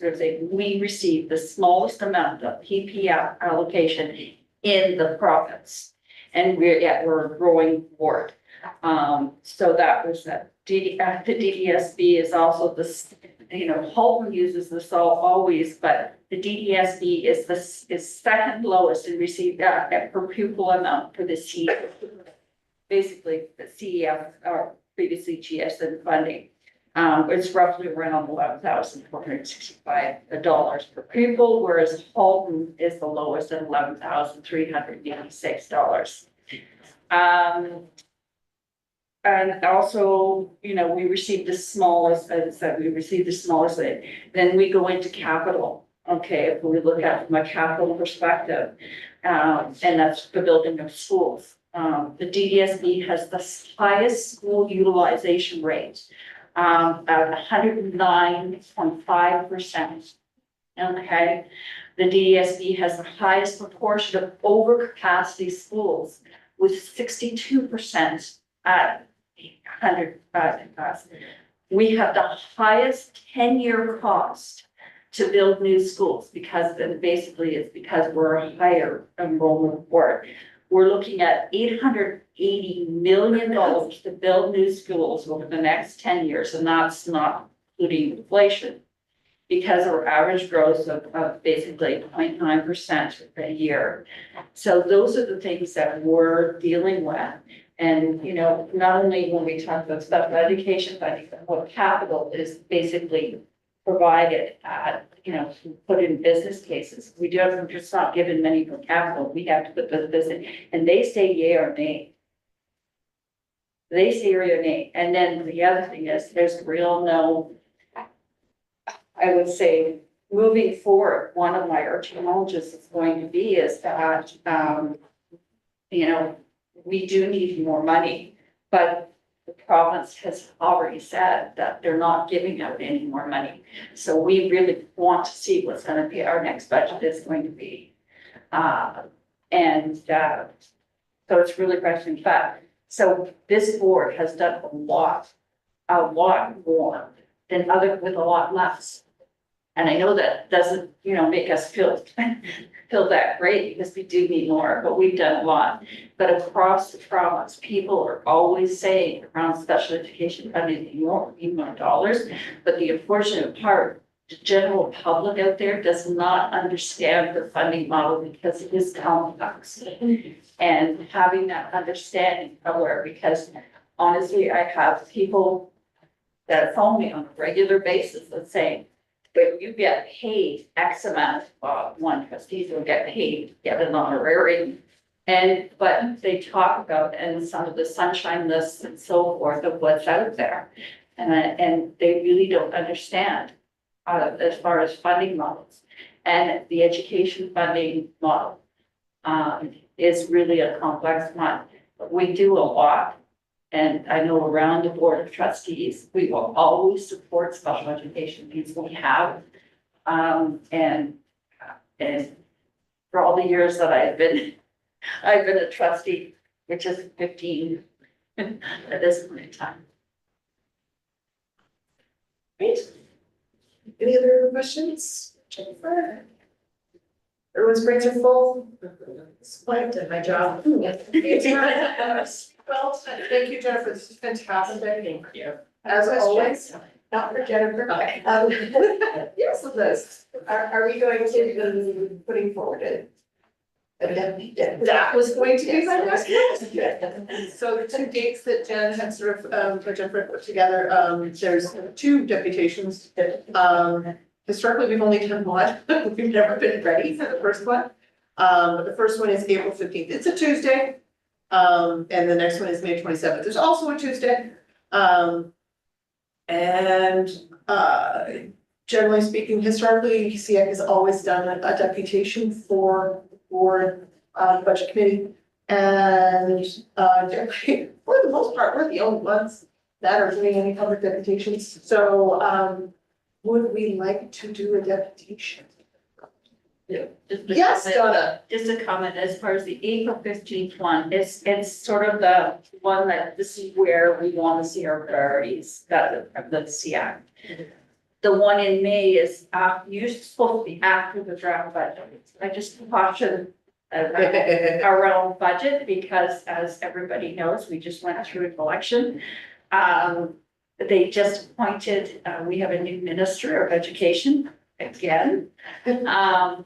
Speaker 9: we received the smallest amount of PPF allocation in the province. And we're a growing board. So that was that. The DDSB is also this, Halton uses this always, but the DDSB is second lowest in received per pupil amount for the CEF. Basically, the CEF, or previously GSN funding. It's roughly around $11,465 per pupil, whereas Halton is the lowest at $11,386. And also, we received the smallest, as I said, then we go into capital. Okay, if we look at it from a capital perspective, and that's the building of schools. The DDSB has the highest school utilization rate, at 109.5%. Okay, the DDSB has the highest proportion of overcapacity schools with 62% at 100 capacity. We have the highest 10-year cost to build new schools because it's because we're a higher enrollment board. We're looking at $880 million to build new schools over the next 10 years, and that's not including inflation, because our average growth of basically 0.9% a year. So those are the things that we're dealing with. And, not only when we talk about special education funding, but what capital is basically provided at, put in business cases. We're just not given money for capital. We have to put the business, and they say yay or nay. They say yay or nay. And then the other thing is there's real no, I would say, moving forward, one of our challenges is going to be is that, we do need more money, but the province has already said that they're not giving out any more money. So we really want to see what's going to be our next budget is going to be. So it's really pressing. But so this board has done a lot more than with a lot less. And I know that doesn't, make us feel that great because we do need more, but we've done a lot. But across the province, people are always saying around special education funding, need more dollars. But the unfortunate part, the general public out there does not understand the funding model because it is complex. And having that understanding, however, because honestly, I have people that phone me on a regular basis that say, but you get paid X amount, one trustees will get paid, get an honorarium. But they talk about and some of the sunshine lists and so forth of what's out there. And they really don't understand as far as funding models. And the education funding model is really a complex one. But we do a lot. And I know around the board of trustees, we will always support special education needs we have. And for all the years that I've been a trustee, which is 15 at this point in time.
Speaker 1: Great. Any other questions? Jennifer? Everyone's brains are full. It's quite did my job. Well, thank you, Jennifer. This is fantastic. Thank you. As always, not for Jennifer. Okay. Yes, Liz, are we going to be putting forward it? That was going to be my next question. So the two dates that Jen had sort of, Jennifer put together, there's two deputations. Historically, we've only done one. We've never been ready for the first one. But the first one is April 15th. It's a Tuesday. And the next one is May 27th. There's also a Tuesday. And generally speaking, historically, SEAC has always done a deputation for budget committee. And generally, for the most part, we're the only ones that are doing any public deputations. So would we like to do a deputation? Yes, Donna.
Speaker 9: Just a comment, as far as the April 15th one, it's sort of the one that this is where we want to see our priorities, that the SEAC. The one in May is you're supposed to be after the draft budget. I just caution around budget, because as everybody knows, we just went through an election. They just appointed, we have a new minister of education again. In the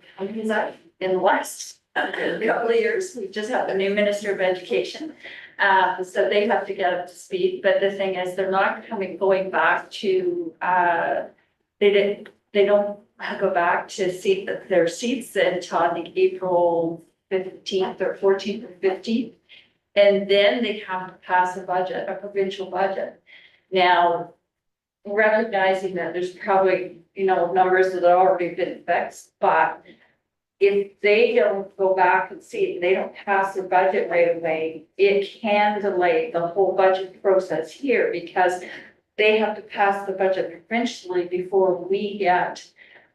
Speaker 9: last couple of years, we just have a new minister of education. So they have to get up to speed, but the thing is, they're not going back to, they don't go back to see their seats until I think April 15th or 14th or 15th. And then they have to pass a budget, a provincial budget. Now, recognizing that there's probably, numbers that have already been fixed, but if they don't go back and see, they don't pass their budget right away, it can delay the whole budget process here, because they have to pass the budget provincially before we get,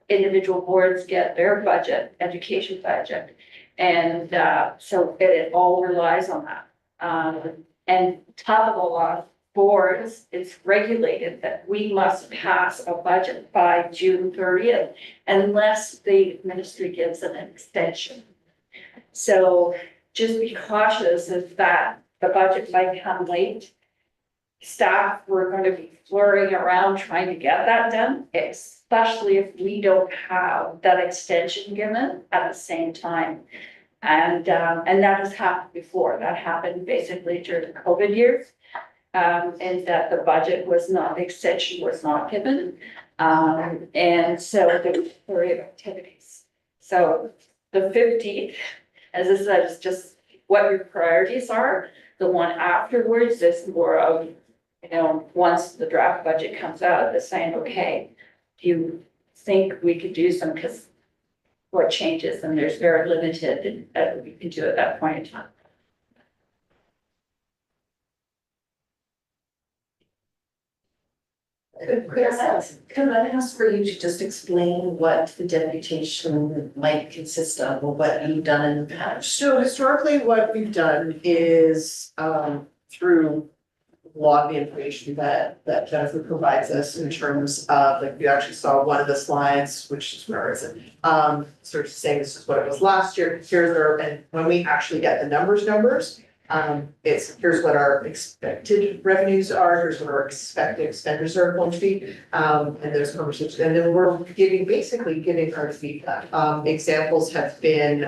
Speaker 9: individual boards get their budget, education budget. And so it all relies on that. And top of the law, boards, it's regulated that we must pass a budget by June 30th, unless the ministry gives an extension. So just be cautious of that. The budget might come late. Staff, we're going to be flurrying around trying to get that done, especially if we don't have that extension given at the same time. And that has happened before. That happened basically during the COVID years. And that the budget was not, the extension was not given. And so there was a flurry of activities. So the 15th, as I said, is just what your priorities are. The one afterwards is more of, once the draft budget comes out, the saying, okay, do you think we could do some, because what changes, and there's very limited that we can do at that point in time.
Speaker 3: Could I ask for you to just explain what the deputation might consist of, or what you've done in the past?
Speaker 1: So historically, what we've done is through a lot of the information that Jennifer provides us in terms of, like, we actually saw one of the slides, which is, where is it? Sort of saying this is what it was last year, here's our, and when we actually get the numbers, it's here's what our expected revenues are, here's what our expected expenditures are going to be, and there's conversations, and then we're basically giving our feedback. Examples have been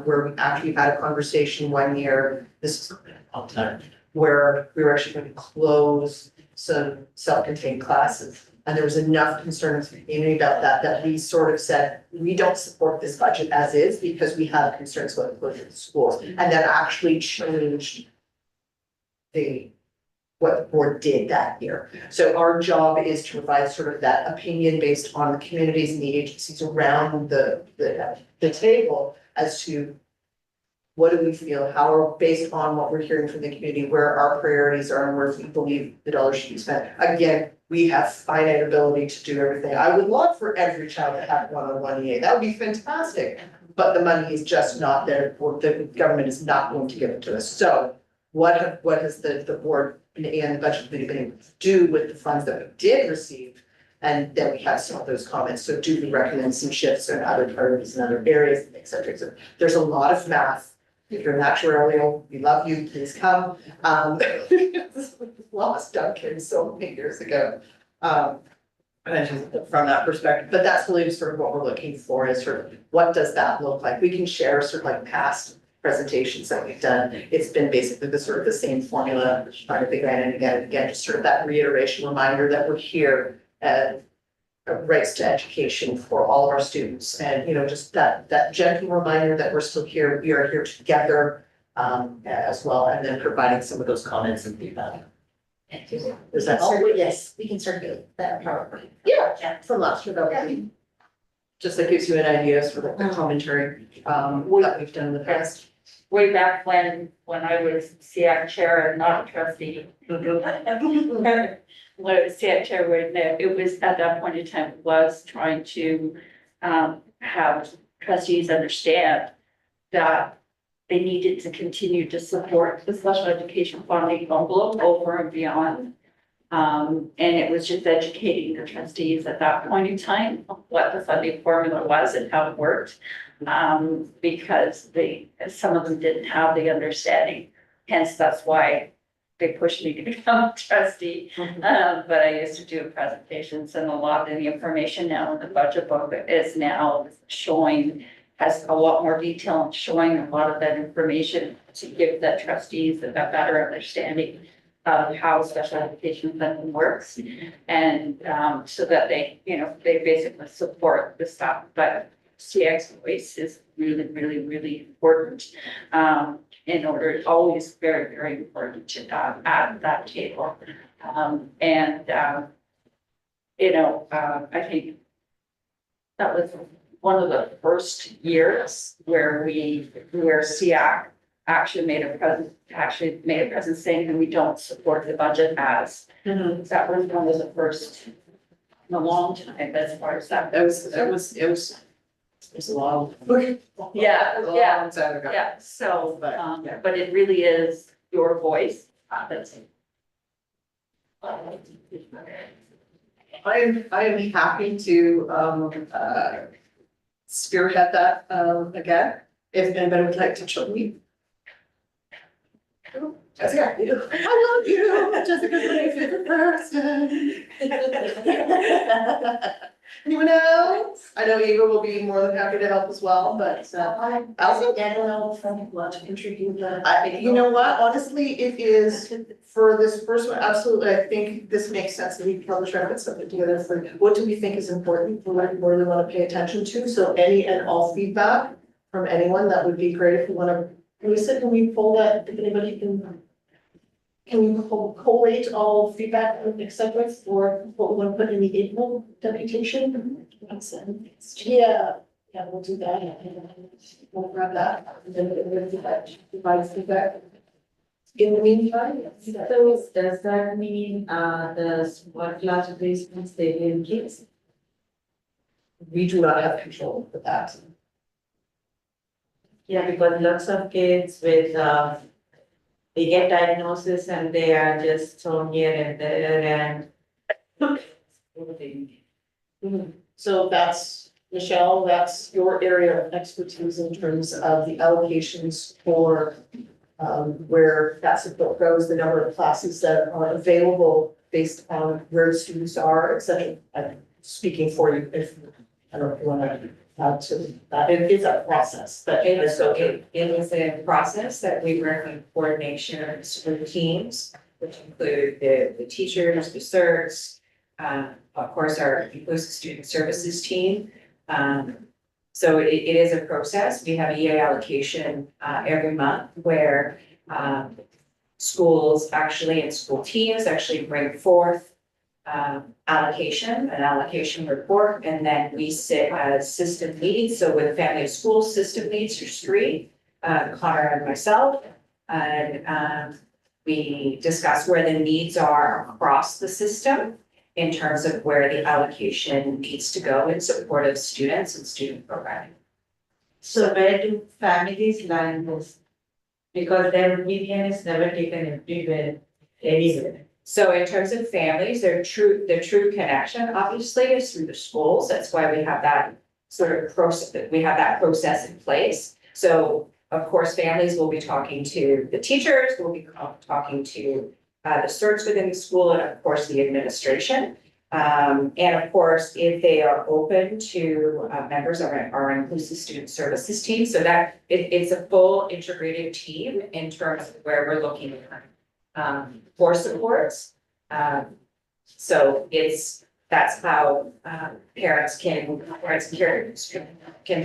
Speaker 1: where we actually had a conversation one year, this is a long time, where we were actually going to close some self-contained classes. And there was enough concern in the community about that we sort of said, we don't support this budget as is because we have concerns about the closure of the schools. And that actually changed what the board did that year. So our job is to provide sort of that opinion based on the communities and the agencies around the table as to what do we feel, how are, based on what we're hearing from the community, where our priorities are and where we believe the dollars should be spent. Again, we have finite ability to do everything. I would love for every child to have one-on-one EA. That would be fantastic. But the money is just not there, or the government is not going to give it to us. So what has the board and the budget committee been able to do with the funds that we did receive? And then we have some of those comments. So do we recommend some shifts in other priorities in other areas, et cetera, et cetera. There's a lot of math. If you're an actuarial, we love you, please come. Lost Duncan so many years ago. And from that perspective, but that's really sort of what we're looking for, is sort of what does that look like? We can share sort of like past presentations that we've done. It's been basically the sort of the same formula, trying to figure out and again, just sort of that reiteration reminder that we're here at rights to education for all of our students. And, just that gentle reminder that we're still here, we are here together.
Speaker 3: as well, and then providing some of those comments and feedback. Does that
Speaker 8: Oh,
Speaker 3: help?
Speaker 8: yes, we can circulate that PowerPoint.
Speaker 1: Yeah, from last year, that would be. Just that gives you an idea as for the commentary, that we've done in the past.
Speaker 9: Way back when I was SEAC chair and not a trustee. When I was SEAC chair, it was at that point in time was trying to have trustees understand that they needed to continue to support the special education funding envelope over and beyond. And it was just educating the trustees at that point in time of what the funding formula was and how it worked. Because some of them didn't have the understanding, hence that's why they pushed me to become a trustee. But I used to do presentations, and a lot of the information now in the budget book is now showing, has a lot more detail and showing a lot of that information to give the trustees a better understanding of how special education funding works. And so that they, they basically support the stuff, but CX voice is really, really, really important. In order, always very, very important to at that table. I think that was one of the first years where SEAC actually made a presence saying that we don't support the budget as. That was one of the first in a long time as far as that.
Speaker 1: It was a long.
Speaker 9: Yeah,
Speaker 1: A long time ago.
Speaker 9: Yeah, so,
Speaker 1: But,
Speaker 9: but it really is your voice. That's.
Speaker 1: I am happy to, spearhead that, again, if anybody would like to join me. Jessica, I love you, Jessica's my favorite person. Anyone else? I know Eva will be more than happy to help as well, but,
Speaker 8: Also, Daniel from want to contribute
Speaker 1: you know what, honestly, it is, for this first one, absolutely, I think this makes sense that we probably try to put something together for what do we think is important, what we really want to pay attention to, so any and all feedback from anyone, that would be great if we want to, can we pull that, if anybody can we collate all feedback and et cetera for what we want to put in the April deputation? Yeah, we'll do that. We'll grab that. And then we'll do that, provide feedback. In the meantime,
Speaker 4: So does that mean, the what class placements they will get?
Speaker 1: we do not have control of that.
Speaker 4: Yeah, because lots of kids with, they get diagnosis and they are just thrown here and there and.
Speaker 1: So that's, Michelle, that's your area of expertise in terms of the allocations for where that support goes, the number of classes that are available based on where students are, et cetera. I'm speaking for you, if, I don't know if you want to add to that, it is a process, but.
Speaker 12: And so it is a process that we work in coordination with teams, which include the teachers, the CERTs, of course, our inclusive student services team. So it is a process. We have EA allocation every month where schools actually and school teams actually bring forth an allocation report, and then we sit as system leads. So with family of schools system leads, there's three, Connor and myself, and we discuss where the needs are across the system in terms of where the allocation needs to go in support of students and student programming.
Speaker 4: So where do families land this? Because their median is never taken everywhere, anywhere.
Speaker 12: So in terms of families, the true connection obviously is through the schools. That's why we have that sort of process in place. So of course, families will be talking to the teachers, will be talking to the CERTs within the school, and of course, the administration. And of course, if they are open to members of our inclusive student services team, so that it's a full integrated team in terms of where we're looking for supports. So that's how parents can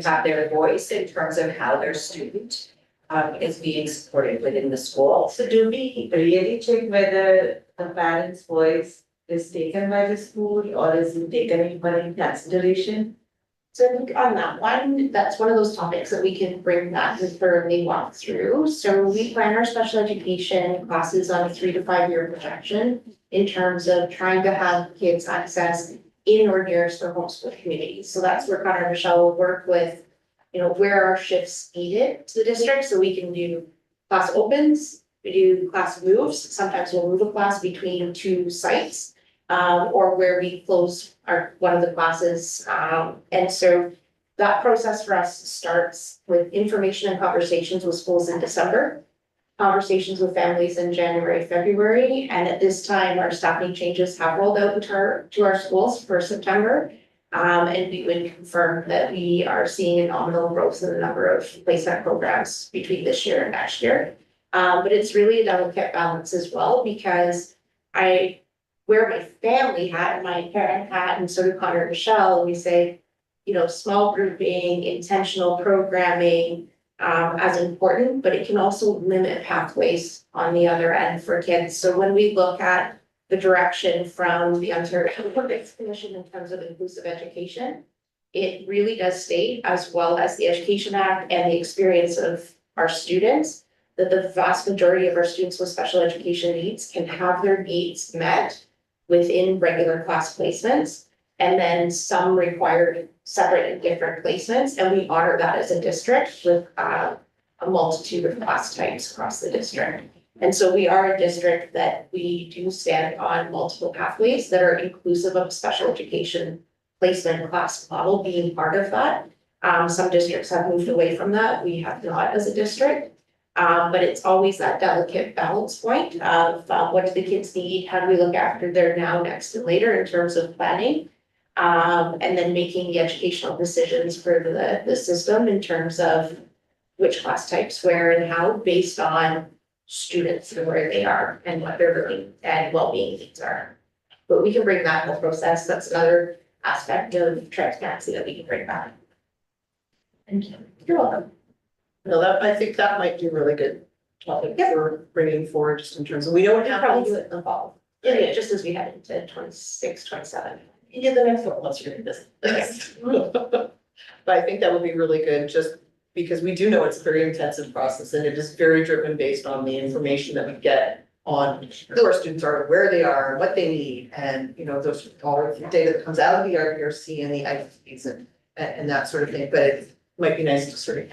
Speaker 12: have their voice in terms of how their student is being supported within the school.
Speaker 4: So do we really check whether the parent's voice is taken by the school or is it taken in consideration?
Speaker 8: So I think on that one, that's one of those topics that we can bring back and thoroughly walk through. So we plan our special education classes on a 3 to 5 year projection in terms of trying to have kids access in or nearest their homeschool communities. So that's where Connor and Michelle will work with, where our shifts needed to the district, so we can do class opens, we do class moves, sometimes we'll move a class between 2 sites. Or where we close one of the classes. And so that process for us starts with information and conversations with schools in December, conversations with families in January, February, and at this time, our staffing changes have rolled out to our schools for September. And we would confirm that we are seeing a nominal growth in the number of placement programs between this year and next year. But it's really a delicate balance as well, because I wear my family hat and my parent hat, and so do Connor and Michelle, and we say, small grouping, intentional programming, as important, but it can also limit pathways on the other end for kids. So when we look at the direction from the Ontario Olympics Commission in terms of inclusive education, it really does state, as well as the Education Act and the experience of our students, that the vast majority of our students with special education needs can have their needs met within regular class placements, and then some required separate and different placements, and we honor that as a district with a multitude of class types across the district. And so we are a district that we do stand on multiple pathways that are inclusive of special education placement class model being part of that. Some districts have moved away from that, we have not as a district. But it's always that delicate balance point of what do the kids need, how do we look after their now, next, and later in terms of planning. And then making the educational decisions for the system in terms of which class types, where and how, based on students and where they are and what their learning and well-being needs are. But we can bring that whole process, that's another aspect of transparency that we can bring back. Thank you. You're welcome.
Speaker 11: No, I think that might be a really good topic for bringing forward, just in terms of, we know what
Speaker 8: We'll probably do
Speaker 11: happens.
Speaker 8: it in the fall, yeah, just as we head into 26, 27.
Speaker 11: Yeah, the next one, let's do this. But I think that would be really good, just because we do know it's a very intensive process, and it is very driven based on the information that we get on who our students are, where they are, and what they need, and, those, all of the data that comes out of the RPRC and the IPs and that sort of thing, but it might be nice to sort of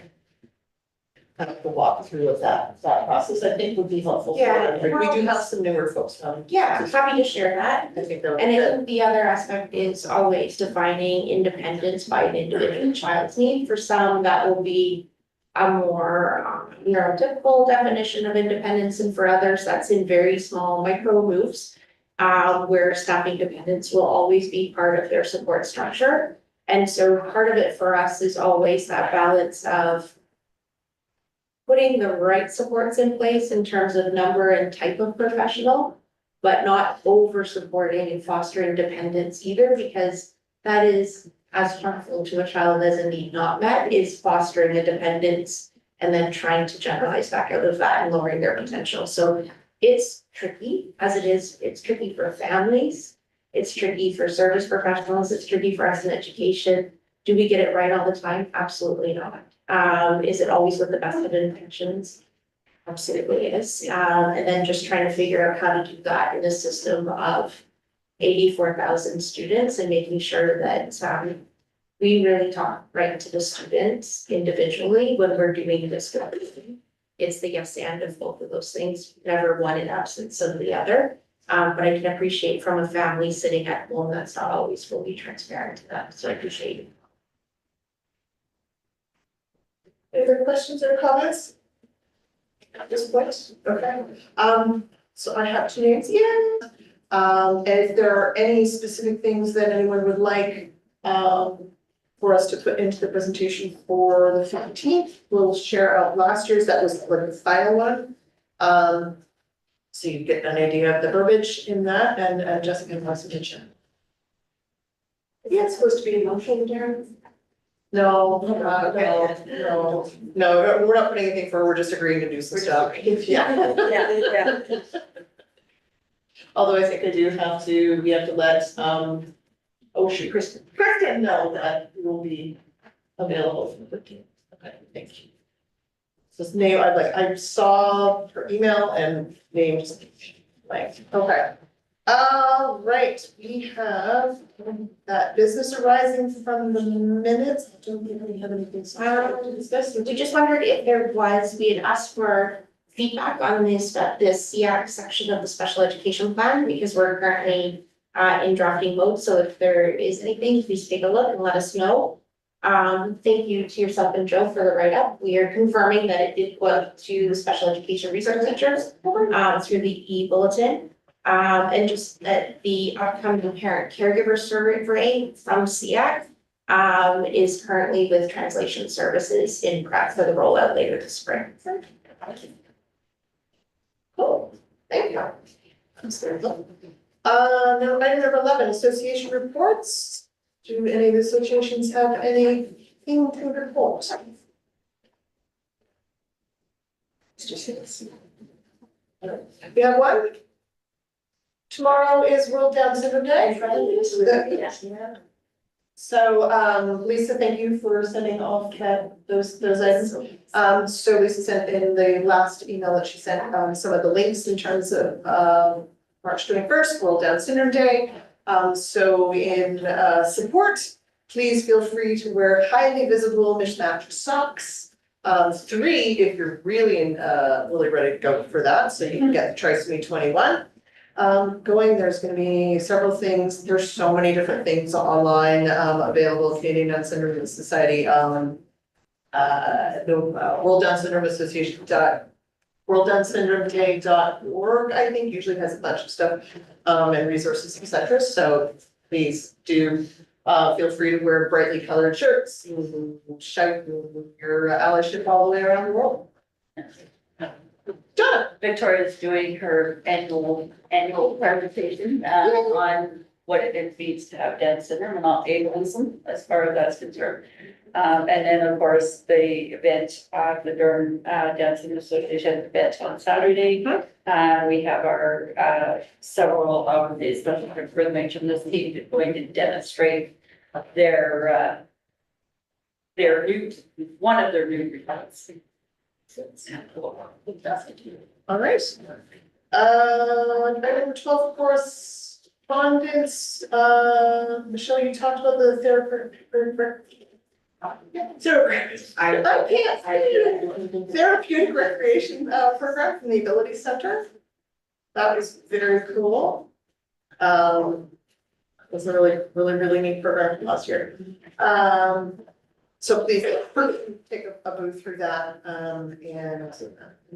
Speaker 11: kind of walk through of that process, I think would be helpful.
Speaker 8: Yeah.
Speaker 11: We do have some newer folks coming.
Speaker 8: Yeah, happy to share that.
Speaker 11: I think that would
Speaker 8: And
Speaker 11: be
Speaker 8: I
Speaker 11: good.
Speaker 8: think the other aspect is always defining independence by an individual child's need. For some, that will be a more neurotypical definition of independence, and for others, that's in very small micro moves, where staffing dependence will always be part of their support structure. And so part of it for us is always that balance of putting the right supports in place in terms of number and type of professional, but not over supporting and fostering dependence either, because that is as harmful to a child as a need not met, is fostering a dependence and then trying to generalize back out of that and lowering their potential. So it's tricky, as it is, it's tricky for families, it's tricky for service professionals, it's tricky for us in education. Do we get it right all the time? Absolutely not. Is it always with the best of intentions? Absolutely is. And then just trying to figure out how to do that in a system of 84,000 students and making sure that we really talk right to the students individually when we're doing this. It's the yes and of both of those things, never one in absence of the other. But I can appreciate from a family sitting at home, that's not always fully transparent to them, so I appreciate it.
Speaker 1: Any other questions or comments? At this point, okay, so I have 2 names, yeah. And if there are any specific things that anyone would like, for us to put into the presentation for the 15th, we'll share out last year's, that was like the final one. So you get an idea of the verbiage in that, and Jessica has some attention. Yeah, it's supposed to be a motion, Darren. No, no, we're not putting anything forward, we're just agreeing to do some stuff. Yeah.
Speaker 3: Yeah.
Speaker 1: Although I think we have to let, Kristen know that we'll be available for the 15th. Okay, thank you. So this name, I saw her email and names, like, okay. Right, we have that business arising from the minutes. I don't think we have anything to discuss.
Speaker 8: We just wondered if we had asked for feedback on this SEAC section of the special education plan, because we're currently in drafting mode, so if there is anything, please take a look and let us know. Thank you to yourself and Joe for the write-up. We are confirming that it did go up to the special education resource teachers through the e-bulletin. And just that the upcoming parent caregiver survey from SEAC is currently with translation services in prep for the rollout later this spring.
Speaker 1: Cool, thank you. Now item number 11, association reports. Do any of the associations have anything to report? We have one. Tomorrow is World Down Syndrome Day. So, Lisa, thank you for sending off those items. So Lisa sent in the last email that she sent, some of the links in terms of, March 21st, World Down Syndrome Day. So in, support, please feel free to wear highly visible mismatched socks. 3, if you're really ready to go for that, so you can get the Trisomy 21. There's gonna be several things, there's so many different things online, available, Canadian Down Syndrome Society, the World Down Syndrome Association worlddownsyndromeday.org, I think, usually has a bunch of stuff, and resources, etc. So please do, feel free to wear brightly colored shirts, and shout your allyship all the way around the world. Donna.
Speaker 9: Victoria's doing her annual presentation on what it means to have Down syndrome and all ableism, as far as that's concerned. And then, of course, the event, the Durham Down Syndrome Association event on Saturday. We have our several of the special privilege of this team going to demonstrate their one of their new results.
Speaker 1: All right. Item number 12, correspondence. Michelle, you talked about the therapeutic recreation program from the Ability Center. That was very cool. It was a really neat program last year. So please take a move through that and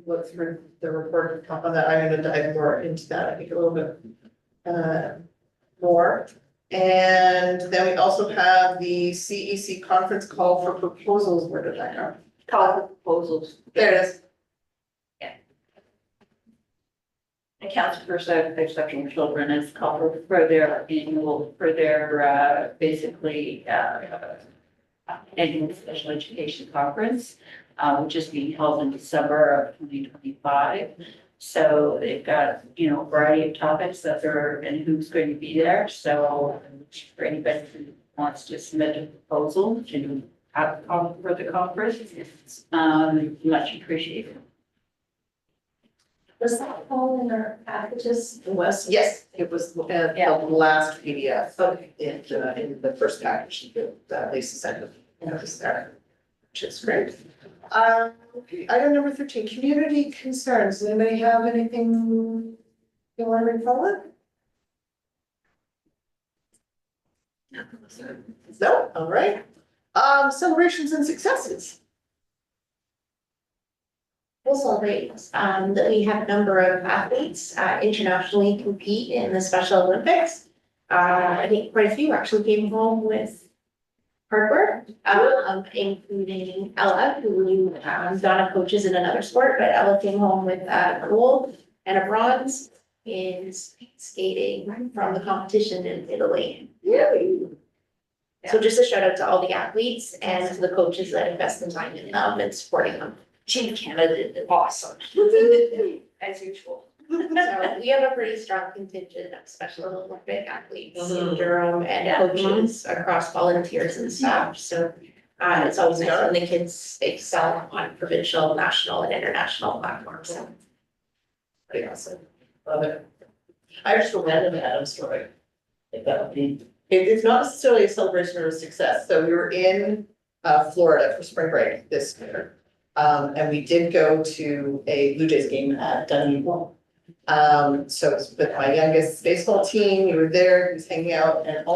Speaker 1: look through the report on that. I'm going to dive more into that, I think, a little bit more. And then we also have the CEC conference call for proposals. Where did that go?
Speaker 9: Call for proposals.
Speaker 1: There it is.
Speaker 9: Accounts for exceptional children is called for their annual, basically, annual special education conference, which is being held in December of 2025. So they've got, a variety of topics and who's going to be there. So for anybody who wants to submit a proposal to have for the conference, it's much appreciated.
Speaker 8: Was that all in our packages?
Speaker 1: It was, yes, it was the last PDF in the first package that Lisa sent. It was there, which is great. Okay, item number 13, community concerns. Does anybody have anything you want to bring forward? No, all right. Celebrations and successes.
Speaker 8: We'll celebrate that we have a number of athletes internationally compete in the Special Olympics. I think quite a few actually came home with hardware, including Ella, who Donna coaches in another sport, but Ella came home with a gold and a bronze in skating from the competition in Italy.
Speaker 1: Really?
Speaker 8: So just a shout out to all the athletes and to the coaches that invest the time in them and supporting them.
Speaker 9: Team Canada did awesome. As usual.
Speaker 8: So we have a pretty strong contingent of Special Olympic athletes in
Speaker 11: Mhm.
Speaker 8: Durham and
Speaker 9: Yeah.
Speaker 8: coaches across volunteers and staff, so. It's always nice when the kids excel on provincial, national and international platforms, so.
Speaker 11: Pretty awesome. Love it. I just remember the Adam story. If that would be.
Speaker 1: It's not necessarily a celebration or a success, so we were in Florida for spring break this year. And we did go to a Blue Jays game at Dunedin. So it was with my youngest baseball team, we were there, he was hanging out, and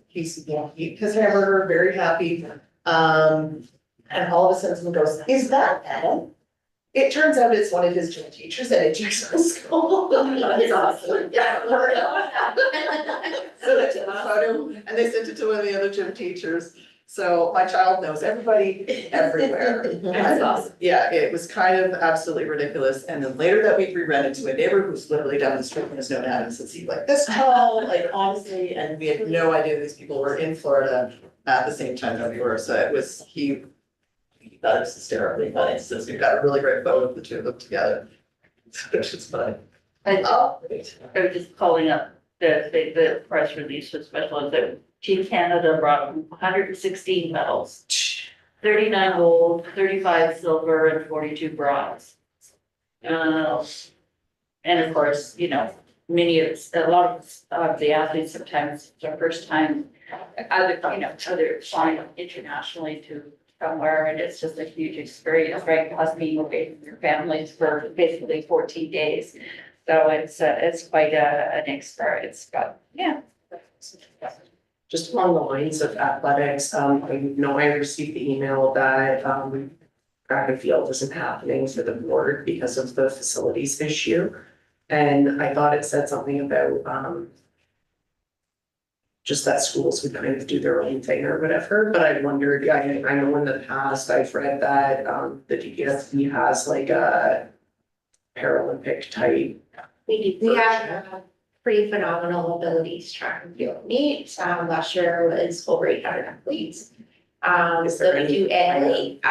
Speaker 1: he's, you know, he ate his hamburger, very happy. And all of a sudden someone goes, "Is that Adam?" It turns out it's one of his gym teachers at a Jackson school. That's awesome. Yeah. So they took a photo and they sent it to one of the other gym teachers. So my child knows everybody everywhere.
Speaker 9: That's awesome.
Speaker 1: Yeah, it was kind of absolutely ridiculous. And then later that week, we ran into a neighbor who's literally down the street and has known Adam since he like this tall, like honestly, and we had no idea these people were in Florida at the same time that we were. So it was, he thought it was hysterically funny. So we've got a really great photo of the two of them together. Which is funny.
Speaker 9: And
Speaker 1: Oh,
Speaker 9: I was just calling up the press release for special, that Team Canada brought 116 medals. 39 gold, 35 silver, and 42 bronze. And of course, you know, a lot of the athletes sometimes it's their first time, other flying internationally to somewhere, and it's just a huge experience, right? Plus being away from your families for basically 14 days. So it's quite an experience, but yeah.
Speaker 11: Just along the lines of athletics, I know I received the email that track and field isn't happening for the board because of the facilities issue. And I thought it said something about just that schools would kind of do their own thing or whatever, but I wondered, yeah, I know in the past I've read that the DDSB has like a Paralympic type.
Speaker 8: We have pretty phenomenal abilities track and field meet. Last year was over 800 athletes.
Speaker 11: Is there
Speaker 8: So we
Speaker 11: any
Speaker 8: do annually.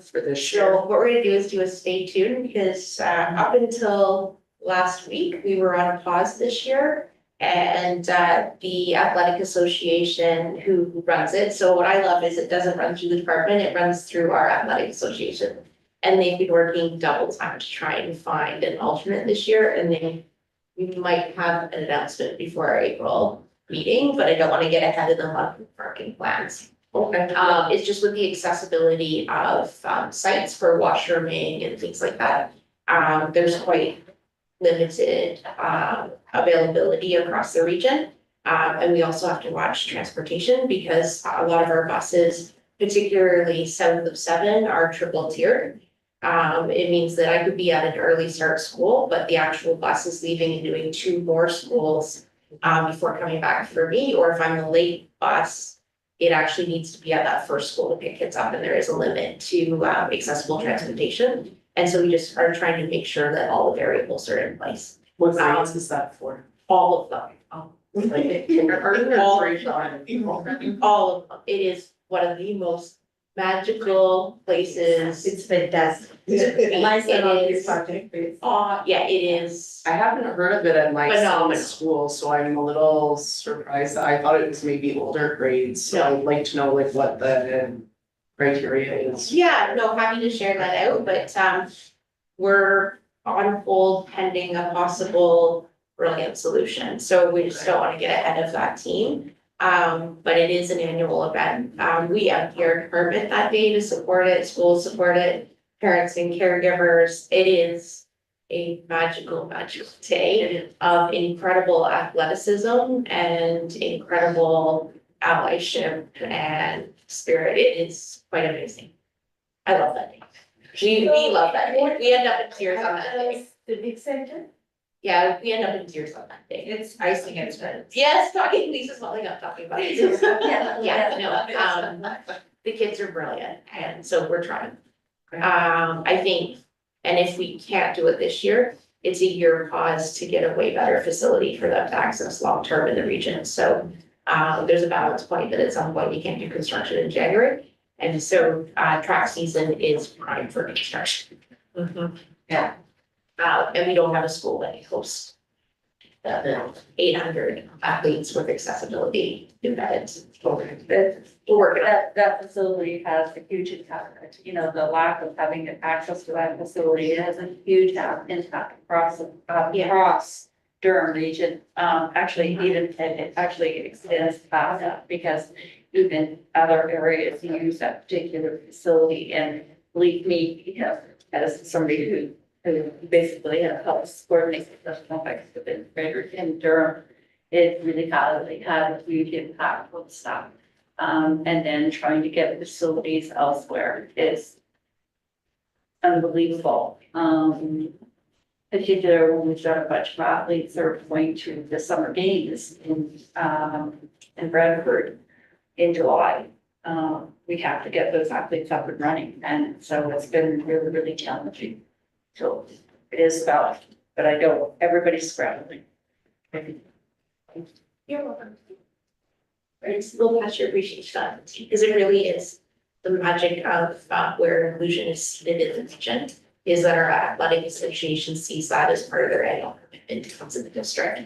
Speaker 11: for this year?
Speaker 8: So what we're gonna do is do a stay tuned because up until last week, we were on a pause this year. And the athletic association who runs it, so what I love is it doesn't run through the department, it runs through our athletic association. And they've been working double time to try and find an alternate this year, and we might have an announcement before our April meeting, but I don't wanna get ahead of them on parking plans.
Speaker 11: Okay.
Speaker 8: It's just with the accessibility of sites for washrooming and things like that. There's quite limited availability across the region. And we also have to watch transportation because a lot of our buses, particularly south of 7, are triple tiered. It means that I could be at an early start school, but the actual bus is leaving and doing 2 more schools before coming back for me, or if I'm the late bus, it actually needs to be at that first school to pick kids up, and there is a limit to accessible transportation. And so we just are trying to make sure that all the variables are in place,
Speaker 11: What grades is that for?
Speaker 8: all of them.
Speaker 11: Like kindergarten or
Speaker 8: All-
Speaker 11: grade 5 people?
Speaker 8: All of them. It is one of the most magical places.
Speaker 4: It's fantastic.
Speaker 8: It
Speaker 4: My son always
Speaker 8: is,
Speaker 4: participates.
Speaker 8: yeah, it is.
Speaker 11: I haven't heard of it at my
Speaker 8: Phenomenal.
Speaker 11: son's school, so I'm a little surprised. I thought it was maybe older grades, so I'd like to know like what the criteria is.
Speaker 8: Yeah, no, happy to share that out, but we're on hold pending a possible brilliant solution. So we just don't want to get ahead of that team. But it is an annual event. We have our department that day to support it, schools support it, parents and caregivers. It is a magical day of incredible athleticism and incredible allyship and spirit. It is quite amazing. I love that day. We love that day. We end up in tears on that day.
Speaker 4: The big center?
Speaker 8: Yeah, we end up in tears on that day.
Speaker 2: It's icing and spreads.
Speaker 8: Yes, talking, Lisa's welling up talking about it. Yeah, no, the kids are brilliant, and so we're trying. I think, and if we can't do it this year, it's a year pause to get a way better facility for them to access long-term in the region, so. There's a balance point that at some point you can't do construction in January. And so, track season is prime for construction. And we don't have a school that hosts 800 athletes with accessibility embedded. We'll work it out.
Speaker 9: That facility has a huge impact, you know, the lack of having access to that facility has a huge impact across Durham region. Actually, even, it actually extends past that, because even other areas use that particular facility, and believe me, you know, as somebody who basically helps coordinate the Olympics in Durham, it really had a huge impact on staff. And then trying to get facilities elsewhere is unbelievable. Particularly when we've got a bunch of athletes that are going to the summer games in Brantford in July. We have to get those athletes up and running, and so it's been really, really challenging. So it is about, but I know everybody's scrambling.
Speaker 8: You're welcome. It's a little past your appreciation, because it really is the magic of where inclusion is seated in the region, is that our athletic association sees that as part of their annual commitment to come to the district.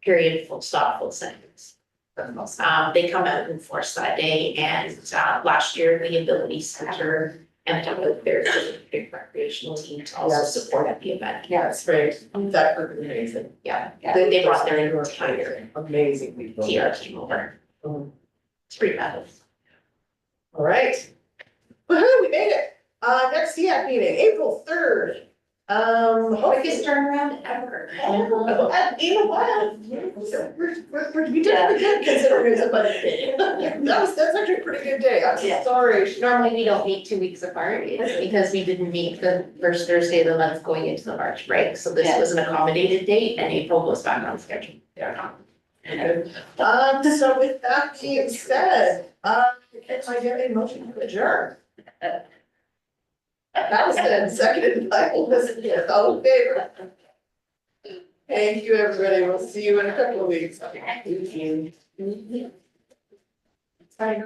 Speaker 8: Period, full stop, full sentence. They come out and force that day, and last year, the Ability Center emptied out their big recreational team to also support at the event.
Speaker 11: Yeah, it's great. That group is amazing.
Speaker 8: Yeah, they brought their entire
Speaker 11: Amazing people.
Speaker 8: TR team over. It's pretty fabulous.
Speaker 1: All right. Woohoo, we made it. Next SEAC meeting, April 3rd.
Speaker 8: Quickest turnaround ever.
Speaker 1: In a while. We did pretty good considering it's a budget day. That's actually a pretty good day. I'm
Speaker 8: Yeah.
Speaker 1: sorry.
Speaker 8: Normally, we don't meet 2 weeks apart, it's because we didn't meet the first Thursday of the month going into the March break, so this was an accommodated date, and April goes back on schedule.
Speaker 1: Yeah. So with that being said, can I get a motion to adjourn? That was good, seconded by Elizabeth, all in favor? Thank you, everybody, we'll see you in a couple of weeks.
Speaker 8: Sorry.